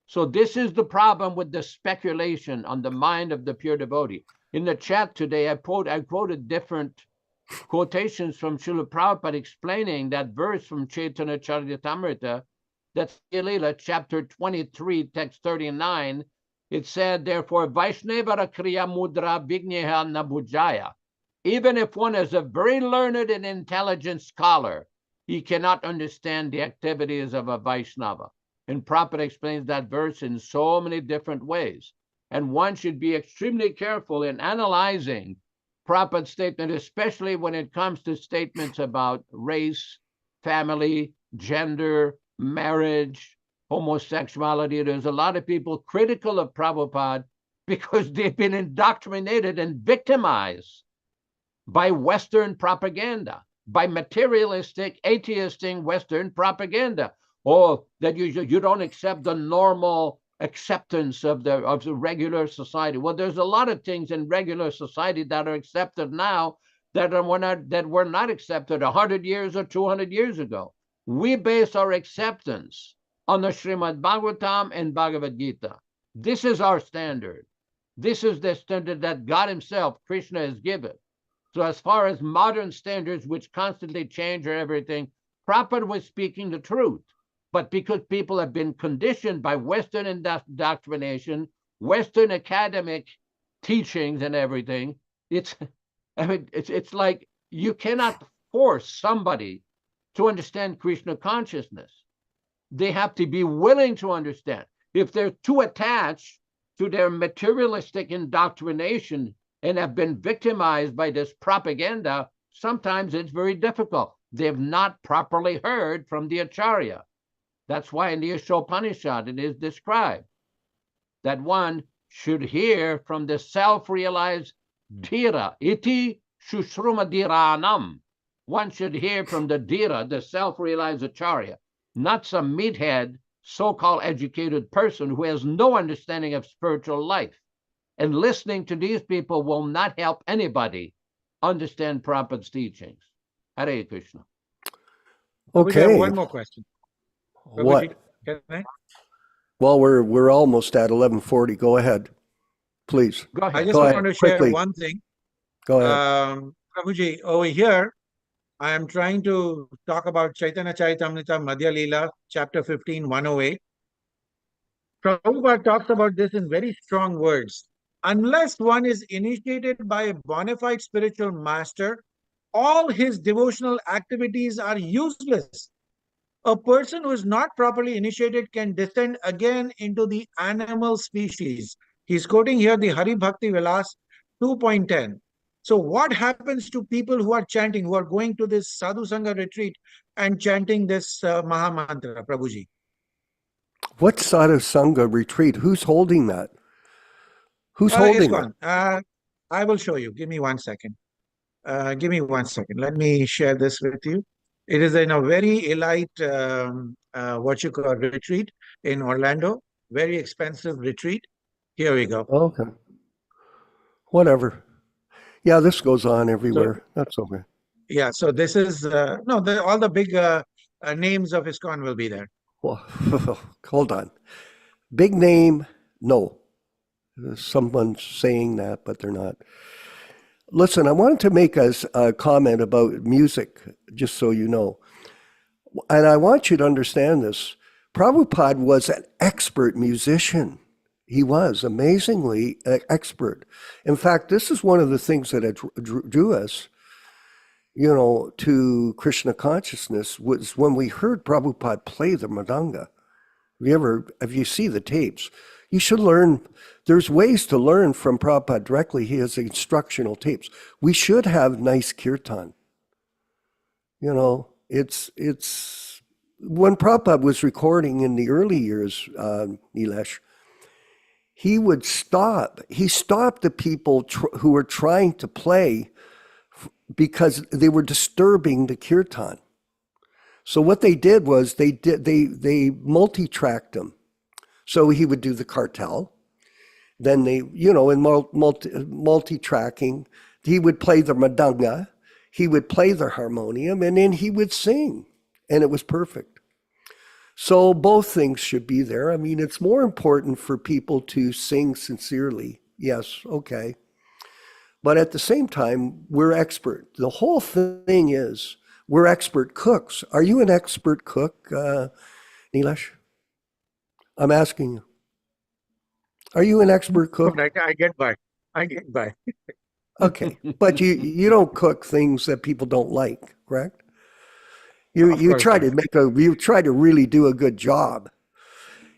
So this is the problem with the speculation on the mind of the pure devotee. In the chat today, I quoted different quotations from Srila Prabhupada explaining that verse from Chaitanya Charitamrita, that's Leela, chapter 23, text 39. It said, therefore, Vaishnavara Kriya Mudra Vigneha Nabhujaya. Even if one is a very learned and intelligent scholar, he cannot understand the activities of a Vaishnava. And Prabhupada explains that verse in so many different ways. And one should be extremely careful in analyzing Prabhupada's statement, especially when it comes to statements about race, family, gender, marriage, homosexuality. There's a lot of people critical of Prabhupada because they've been indoctrinated and victimized by Western propaganda, by materialistic, atheistic Western propaganda, or that you don't accept the normal acceptance of the regular society. Well, there's a lot of things in regular society that are accepted now that were not accepted 100 years or 200 years ago. We base our acceptance on the Srimad Bhagavatam and Bhagavad Gita. This is our standard. This is the standard that God himself, Krishna, has given. So as far as modern standards, which constantly change or everything, Prabhupada was speaking the truth. But because people have been conditioned by Western indoctrination, Western academic teachings and everything, it's like you cannot force somebody to understand Krishna consciousness. They have to be willing to understand. If they're too attached to their materialistic indoctrination and have been victimized by this propaganda, sometimes it's very difficult. They've not properly heard from the Acharya. That's why in the Ishopanishad it is described that one should hear from the self-realized dhira, iti shushruma dhiranam. One should hear from the dhira, the self-realized Acharya, not some meathead, so-called educated person who has no understanding of spiritual life. And listening to these people will not help anybody understand Prabhupada's teachings. Hare Krishna. Prabhuji, I have Okay. one more question. Prabhuji, What? can I? Well, we're almost at 11:40. Go ahead, please. Go I ahead. just Go want ahead, to share quickly. one thing. Go ahead. Prabhuji, over here, I am trying to talk about Chaitanya Charitamrita Madhya Leela, chapter 15, 108. Prabhupada talks about this in very strong words. Unless one is initiated by a bona fide spiritual master, all his devotional activities are useless. A person who is not properly initiated can descend again into the animal species. He's quoting here the Hari Bhakti Vilas 2.10. So what happens to people who are chanting, who are going to this Sadhu Sangha retreat and chanting this Maha Mantra, Prabhuji? What Sadhu Sangha retreat? Who's holding that? Who's holding it? ISKCON. I will show you. Give me 1 second. Give me 1 second. Let me share this with you. It is in a very elite, what you call retreat in Orlando. Very expensive retreat. Here we go. Okay. Whatever. Yeah, this goes on So, everywhere. That's okay. yeah, so this is, all the big names of ISKCON will be there. Well, hold on. Big name? No. Someone's saying that, but they're not. Listen, I wanted to make a comment about music, just so you know. And I want you to understand this. Prabhupada was an expert musician. He was amazingly expert. In fact, this is one of the things that drew us, to Krishna consciousness, was when we heard Prabhupada play the mridanga. If you see the tapes, you should learn. There's ways to learn from Prabhupada directly. He has instructional tapes. We should have nice kirtan. It's when Prabhupada was recording in the early years, Nilesh, he would stop. He stopped the people who were trying to play because they were disturbing the kirtan. So what they did was they multi-tracked them. So he would do the cartel. Then in multi-tracking, he would play the mridanga, he would play the harmonium, and then he would sing, and it was perfect. So both things should be there. I mean, it's more important for people to sing sincerely. Yes, okay. But at the same time, we're expert. The whole thing is we're expert cooks. Are you an expert cook, Nilesh? I'm asking you. Are you an expert cook? I get by. I get by. Okay, but you don't cook things that people don't like, correct? You try to really do a good job.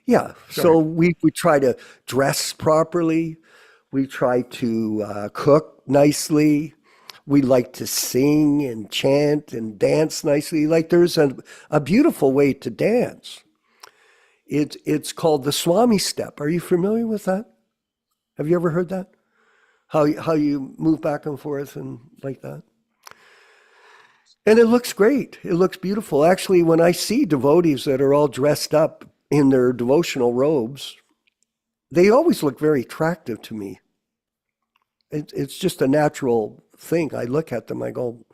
Yeah. Sure. So we try to dress properly. We try to cook nicely. We like to sing and chant and dance nicely. Like there's a beautiful way to dance. It's called the Swami step. Are you familiar with that? Have you ever heard that? How you move back and forth and like that? And it looks great. It looks beautiful. Actually, when I see devotees that are all dressed up in their devotional robes, they always look very attractive to me. It's just a natural thing. I look at them, I go,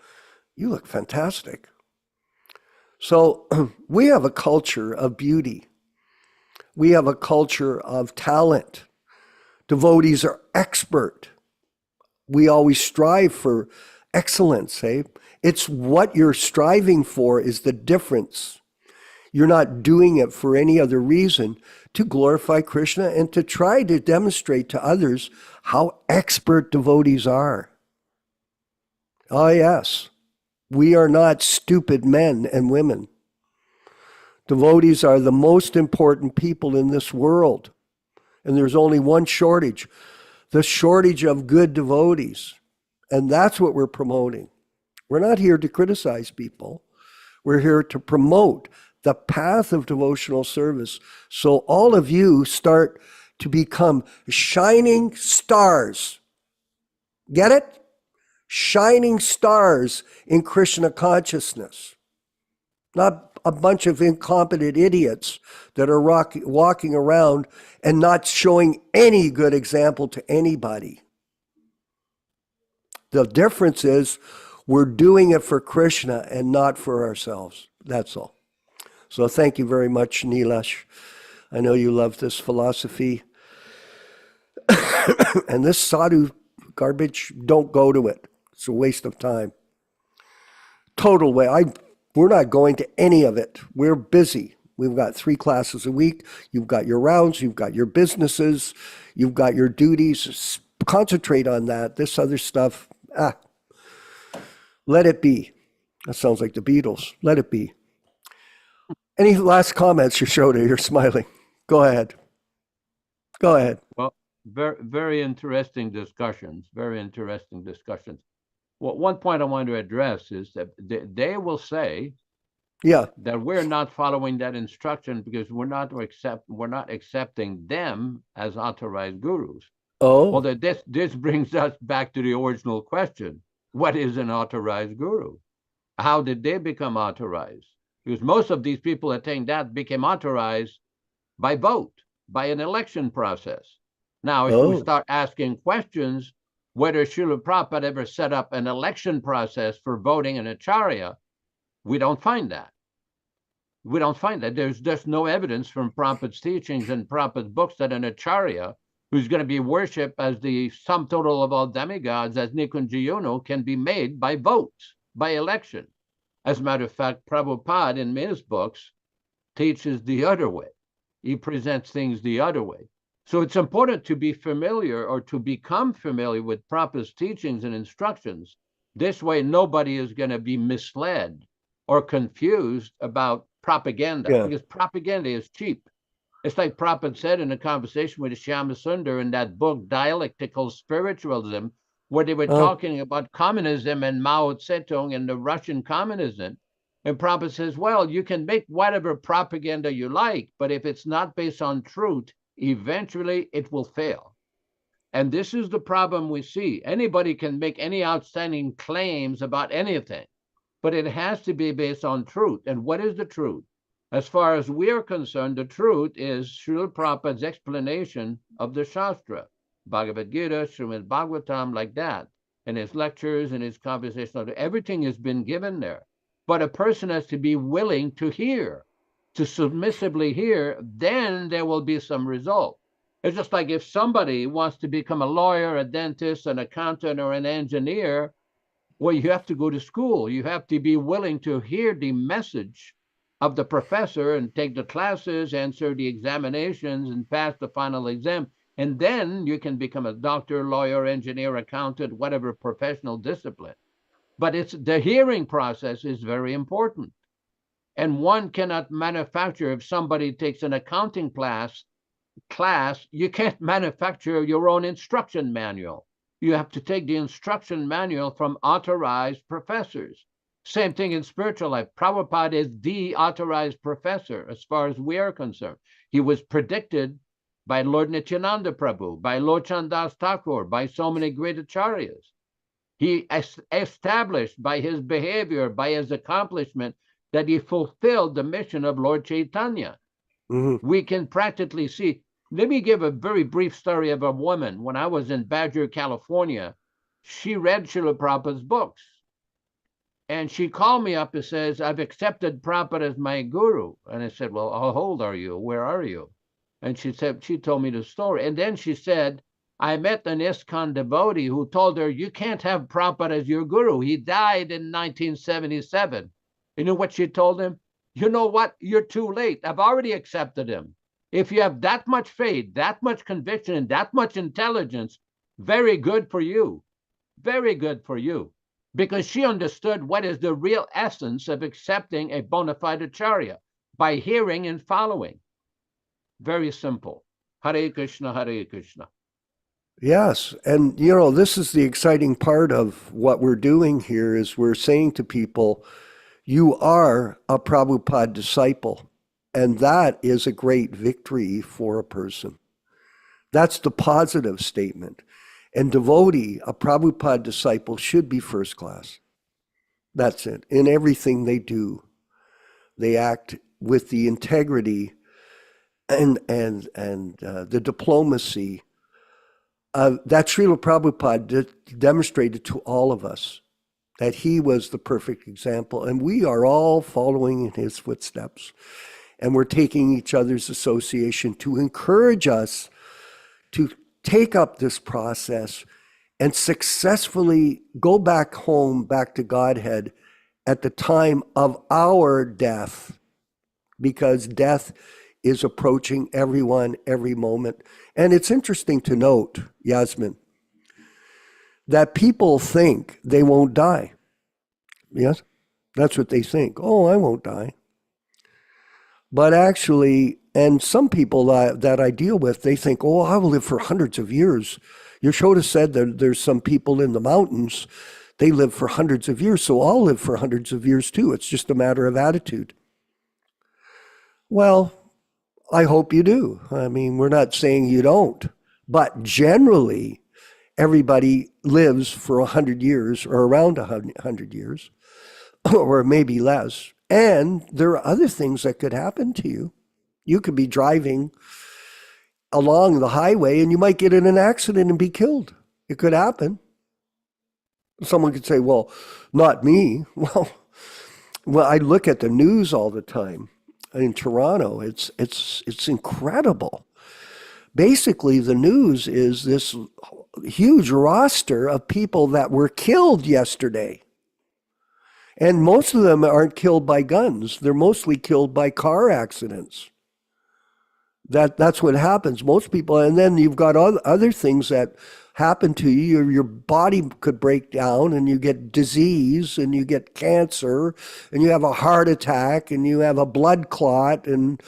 you look fantastic. So we have a culture of beauty. We have a culture of talent. Devotees are expert. We always strive for excellence, eh? It's what you're striving for is the difference. You're not doing it for any other reason to glorify Krishna and to try to demonstrate to others how expert devotees are. Oh, yes. We are not stupid men and women. Devotees are the most important people in this world. And there's only one shortage, the shortage of good devotees. And that's what we're promoting. We're not here to criticize people. We're here to promote the path of devotional service. So all of you start to become shining stars. Get it? Shining stars in Krishna consciousness. Not a bunch of incompetent idiots that are walking around and not showing any good example to anybody. The difference is we're doing it for Krishna and not for ourselves. That's all. So thank you very much, Nilesh. I know you love this philosophy. And this sadhu garbage, don't go to it. It's a waste of time. Total way. We're not going to any of it. We're busy. We've got 3 classes a week. You've got your rounds. You've got your businesses. You've got your duties. Concentrate on that. This other stuff, let it be. That sounds like the Beatles. Let it be. Any last comments, Yashoda? You're smiling. Go ahead. Go ahead. Well, very, very interesting discussions. Very interesting discussions. Well, one point I want to address is that they will say, that we're not following that instruction because we're not accepting them as authorized gurus. Oh. Well, this brings us back to the original question: what is an authorized guru? How did they become authorized? Because most of these people that think that became authorized by vote, by an election process. Now, if we start asking questions, whether Srila Prabhupada ever set up an election process for voting an acharya, we don't find that. We don't find that. There's just no evidence from Prabhupada's teachings and Prabhupada's books that an acharya who's going to be worshipped as the sum total of all demigods, as Nikunjayunu, can be made by votes, by election. As a matter of fact, Prabhupada in his books teaches the other way. He presents things the other way. So it's important to be familiar or to become familiar with Prabhupada's teachings and instructions. This way, nobody is going to be misled or confused about propaganda, because propaganda is cheap. It's like Prabhupada said in a conversation with Shyama Sundar in that book, Dialectical Spiritualism, where they were talking about communism and Mao Zedong and the Russian communism. And Prabhupada says, well, you can make whatever propaganda you like, but if it's not based on truth, eventually it will fail. And this is the problem we see. Anybody can make any outstanding claims about anything, but it has to be based on truth. And what is the truth? As far as we are concerned, the truth is Srila Prabhupada's explanation of the Shastra, Bhagavad Gita, Srimad Bhagavatam, like that, and his lectures and his conversation. Everything has been given there. But a person has to be willing to hear, to submissively hear, then there will be some result. It's just like if somebody wants to become a lawyer, a dentist, an accountant, or an engineer, well, you have to go to school. You have to be willing to hear the message of the professor and take the classes, answer the examinations, and pass the final exam. And then you can become a doctor, lawyer, engineer, accountant, whatever professional discipline. But it's the hearing process is very important. And one cannot manufacture, if somebody takes an accounting class, you can't manufacture your own instruction manual. You have to take the instruction manual from authorized professors. Same thing in spiritual life. Prabhupada is the authorized professor as far as we are concerned. He was predicted by Lord Nityananda Prabhu, by Lochan Das Thakur, by so many great acharyas. He established by his behavior, by his accomplishment, that he fulfilled the mission of Lord Chaitanya. We can practically see. Let me give a very brief story of a woman. When I was in Badger, California, she read Srila Prabhupada's books. And she called me up and says, I've accepted Prabhupada as my guru. And I said, well, how old are you? Where are you? And she told me the story. And then she said, I met an ISKCON devotee who told her, you can't have Prabhupada as your guru. He died in 1977. You know what she told him? You know what? You're too late. I've already accepted him. If you have that much faith, that much conviction, and that much intelligence, very good for you. Very good for you. Because she understood what is the real essence of accepting a bona fide acharya, by hearing and following. Very simple. Hare Krishna, Hare Krishna. Yes. And, you know, this is the exciting part of what we're doing here is we're saying to people, you are a Prabhupada disciple. And that is a great victory for a person. That's the positive statement. And devotee, a Prabhupada disciple, should be first class. That's it. In everything they do, they act with the integrity and the diplomacy that Srila Prabhupada demonstrated to all of us, that he was the perfect example. And we are all following in his footsteps. And we're taking each other's association to encourage us to take up this process and successfully go back home, back to Godhead at the time of our death, because death is approaching everyone every moment. And it's interesting to note, Yasmin, that people think they won't die. Yes? That's what they think. Oh, I won't die. But actually, and some people that I deal with, they think, oh, I will live for hundreds of years. Yashoda said that there's some people in the mountains, they live for hundreds of years, so I'll live for hundreds of years too. It's just a matter of attitude. Well, I hope you do. I mean, we're not saying you don't, but generally, everybody lives for 100 years or around 100 years, or maybe less. And there are other things that could happen to you. You could be driving along the highway and you might get in an accident and be killed. It could happen. Someone could say, well, not me. Well, I look at the news all the time in Toronto. It's incredible. Basically, the news is this huge roster of people that were killed yesterday. And most of them aren't killed by guns. They're mostly killed by car accidents. That's what happens. Most people, and then you've got other things that happen to you. Your body could break down and you get disease and you get cancer and you have a heart attack and you have a blood clot and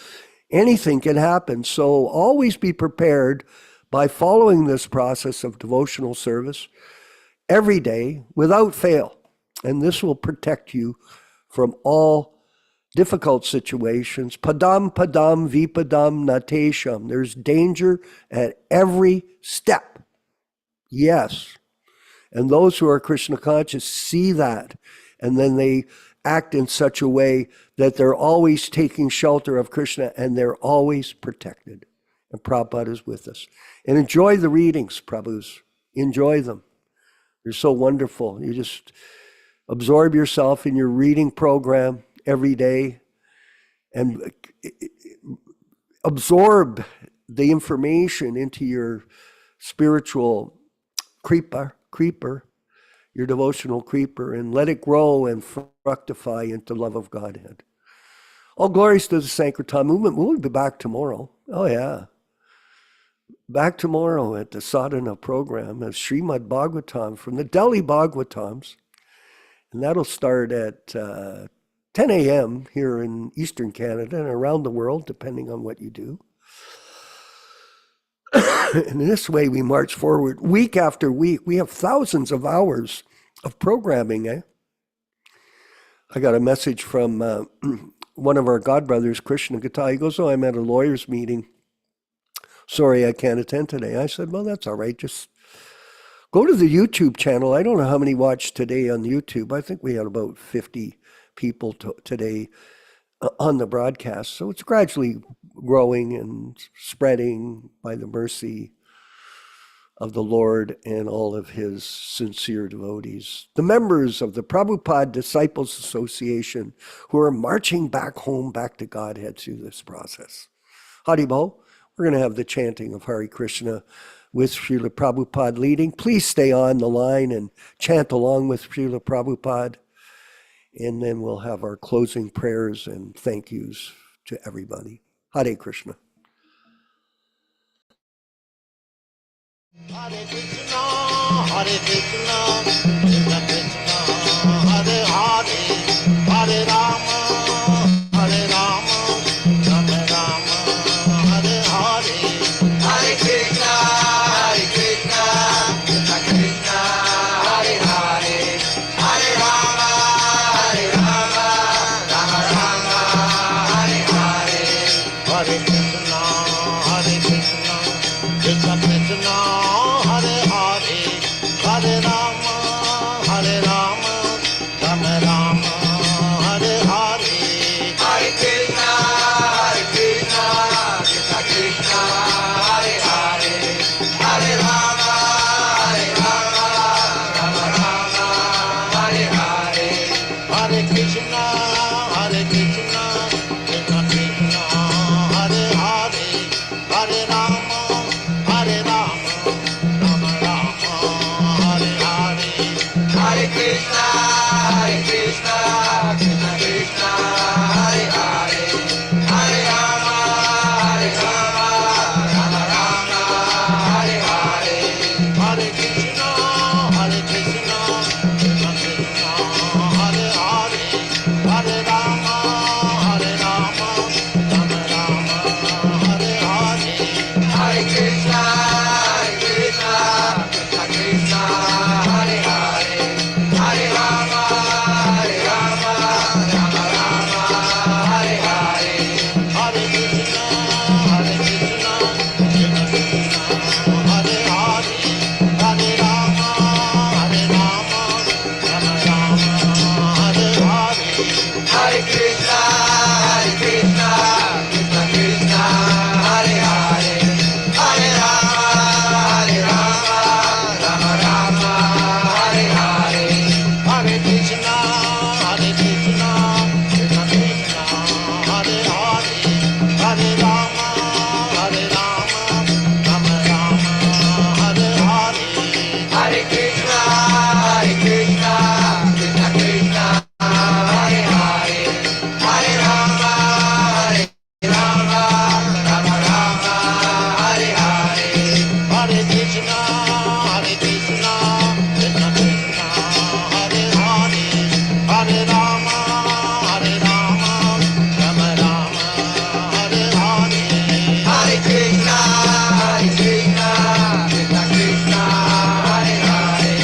anything can happen. So always be prepared by following this process of devotional service every day without fail. And this will protect you from all difficult situations. Padam padam vipadam natesham. There's danger at every step. Yes. And those who are Krishna conscious see that. And then they act in such a way that they're always taking shelter of Krishna and they're always protected. And Prabhupada is with us. And enjoy the readings, Prabhus. Enjoy them. They're so wonderful. You just absorb yourself in your reading program every day and absorb the information into your spiritual creeper, your devotional creeper, and let it grow and fructify into love of Godhead. All glories to the Sankirtan movement. We'll be back tomorrow. Oh, yeah. Back tomorrow at the sadhana program of Srimad Bhagavatam from the Delhi Bhagavatams. And that'll start at 10 a.m. here in Eastern Canada and around the world, depending on what you do. And in this way, we march forward week after week. We have thousands of hours of programming. I got a message from one of our godbrothers, Krishna Gata. He goes, oh, I'm at a lawyer's meeting. Sorry, I can't attend today. I said, well, that's all right. Just go to the YouTube channel. I don't know how many watched today on YouTube. I think we had about 50 people today on the broadcast. So it's gradually growing and spreading by the mercy of the Lord and all of his sincere devotees. The members of the Prabhupada Disciples Association who are marching back home, back to Godhead through this process. Haribol, we're going to have the chanting of Hare Krishna with Srila Prabhupada leading. Please stay on the line and chant along with Srila Prabhupada. And then we'll have our closing prayers and thank yous to everybody. Hare Krishna. Hare Krishna, Hare Krishna, Krishna Krishna, Hare Hare, Hare Rama, Hare Rama, Rama Rama, Hare Hare. Hare Krishna, Hare Krishna, Krishna Krishna, Hare Hare, Hare Rama, Hare Rama, Rama Rama, Hare Hare. Hare Krishna, Hare Krishna, Krishna Krishna, Hare Hare, Hare Rama, Hare Rama, Rama Rama, Hare Hare. Hare Krishna, Hare Krishna, Krishna Krishna, Hare Hare, Hare Rama, Hare Rama, Rama Rama, Hare Hare. Hare Krishna, Hare Krishna, Krishna Krishna, Hare Hare, Hare Rama, Hare Rama, Rama Rama, Hare Hare. Hare Krishna, Hare Krishna, Krishna Krishna, Hare Hare, Hare Rama, Hare Rama, Rama Rama, Hare Hare. Hare Krishna, Hare Krishna, Krishna Krishna, Hare Hare, Hare Rama, Hare Rama, Rama Rama, Hare Hare. Hare Krishna, Hare Krishna, Krishna Krishna, Hare Hare, Hare Rama, Hare Rama, Rama Rama, Hare Hare. Hare Krishna, Hare Krishna, Krishna Krishna, Hare Hare, Hare Rama, Hare Rama, Rama Rama, Hare Hare. Hare Krishna, Hare Krishna, Krishna Krishna, Hare Hare, Hare Rama, Hare Rama, Rama Rama, Hare Hare. Hare Krishna, Hare Krishna, Krishna Krishna, Hare Hare, Hare Rama, Hare Rama, Rama Rama, Hare Hare. Hare Krishna, Hare Krishna, Krishna Krishna, Hare Hare, Hare Rama, Hare Rama, Rama Rama, Hare Hare. Hare Krishna, Hare Krishna, Krishna Krishna, Hare Hare, Hare Rama, Hare Rama, Rama Rama, Hare Hare. Hare Krishna, Hare Krishna, Krishna Krishna, Hare Hare,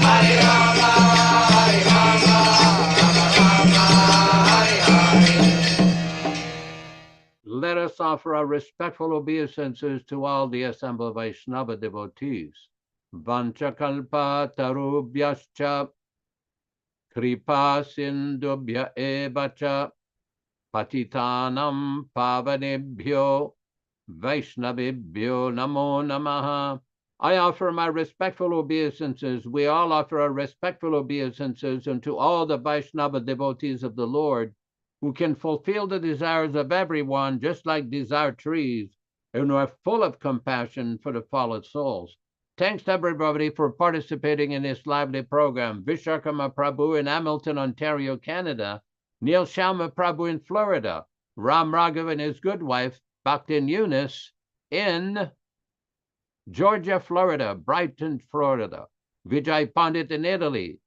Hare Rama, Hare Rama, Rama Rama, Hare Hare. Let us offer our respectful obeisances to all the assembled Vaishnava devotees. Vanchakalpa tarubhyascha kripa sindubhya evacha patitanam pavanebhyo Vaishnavibhyo namo namaha. I offer my respectful obeisances. We all offer our respectful obeisances unto all the Vaishnava devotees of the Lord, who can fulfill the desires of everyone, just like desire trees, and who are full of compassion for the fallen souls. Thanks to everybody for participating in this lively program. Vishakama Prabhu in Hamilton, Ontario, Canada. Neil Sharma Prabhu in Florida. Ram Raghav and his good wife, Bhaktin Eunice, in Georgia, Florida, Brighton, Florida. Vijay Pandit in Italy.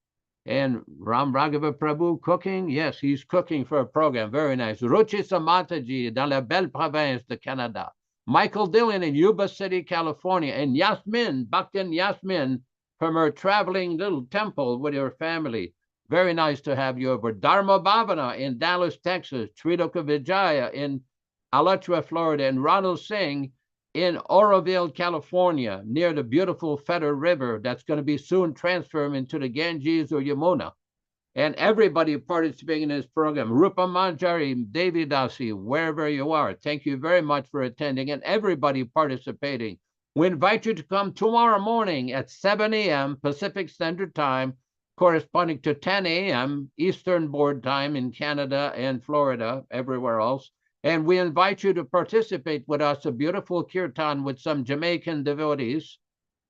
And Ram Raghava Prabhu cooking? Yes, he's cooking for a program. Very nice. Ruchi Samataji dans la belle province de Canada. Michael Dillon in Yuba City, California. And Yasmin, Bhaktin Yasmin, from her traveling little temple with her family. Very nice to have you over. Dharma Bhavana in Dallas, Texas. Triloka Vijaya in Alachua, Florida. And Ronald Singh in Oroville, California, near the beautiful Feather River that's going to be soon transformed into the Ganges or Yamuna. And everybody participating in this program, Rupa Manjari, Devi Dasi, wherever you are, thank you very much for attending, and everybody participating. We invite you to come tomorrow morning at 7 a.m. Pacific Standard Time, corresponding to 10 a.m. Eastern Board Time in Canada and Florida, everywhere else. And we invite you to participate with us, a beautiful kirtan with some Jamaican devotees.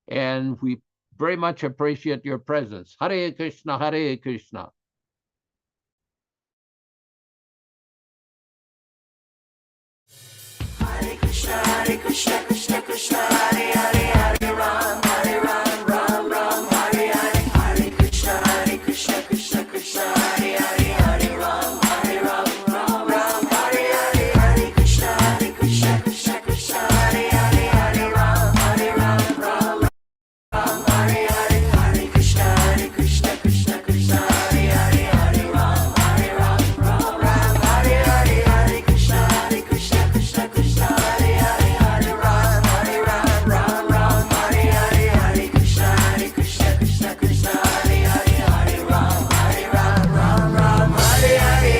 And we very much appreciate your presence. Hare Krishna, Hare Krishna. Hare Krishna, Hare Krishna, Krishna Krishna, Hare Hare, Hare Ram, Hare Ram, Ram Ram, Hare Hare. Hare Krishna, Hare Krishna, Krishna Krishna, Hare Hare, Hare Ram, Hare Ram, Ram Ram, Hare Hare. Hare Krishna, Hare Krishna, Krishna Krishna, Hare Hare, Hare Ram, Hare Ram, Ram Ram, Hare Hare. Hare Krishna, Hare Krishna, Krishna Krishna, Hare Hare, Hare Ram, Hare Ram, Ram Ram, Hare Hare. Hare Krishna, Hare Krishna, Krishna Krishna, Hare Hare, Hare Ram, Hare Ram, Ram Ram, Hare Hare. Hare Krishna, Hare Krishna, Krishna Krishna, Hare Hare, Hare Ram, Hare Ram, Ram Ram, Hare Hare.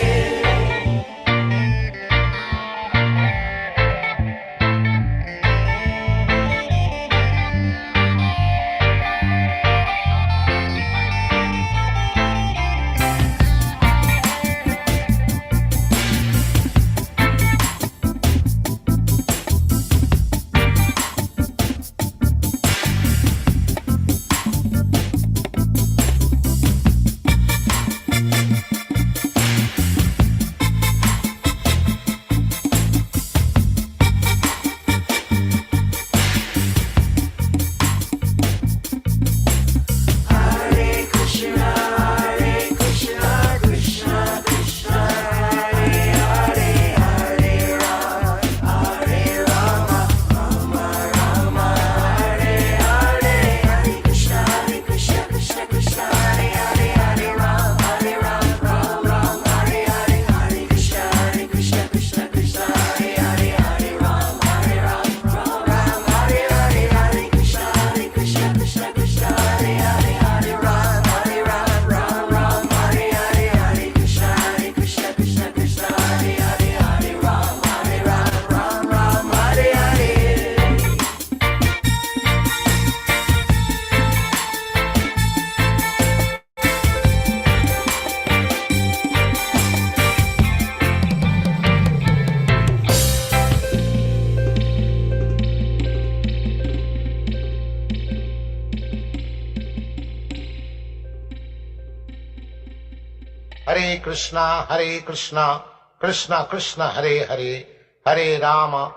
Hare Krishna, Hare Krishna, Krishna Krishna, Hare Hare, Hare Rama, Hare Rama, Rama Rama, Hare Hare. Hare Krishna, Krishna Krishna, Hare Hare, Hare Ram, Hare Ram, Ram Ram, Hare Hare. Hare Krishna, Krishna Krishna, Hare Hare, Hare Ram, Hare Ram, Ram Ram, Hare Hare. Hare Krishna, Krishna Krishna, Hare Hare, Hare Ram, Hare Ram, Ram Ram, Hare Hare. Hare Krishna, Krishna Krishna, Hare Hare, Hare Ram, Hare Ram, Ram Ram, Hare Hare. Hare Krishna, Krishna Krishna, Hare Hare, Hare Rama,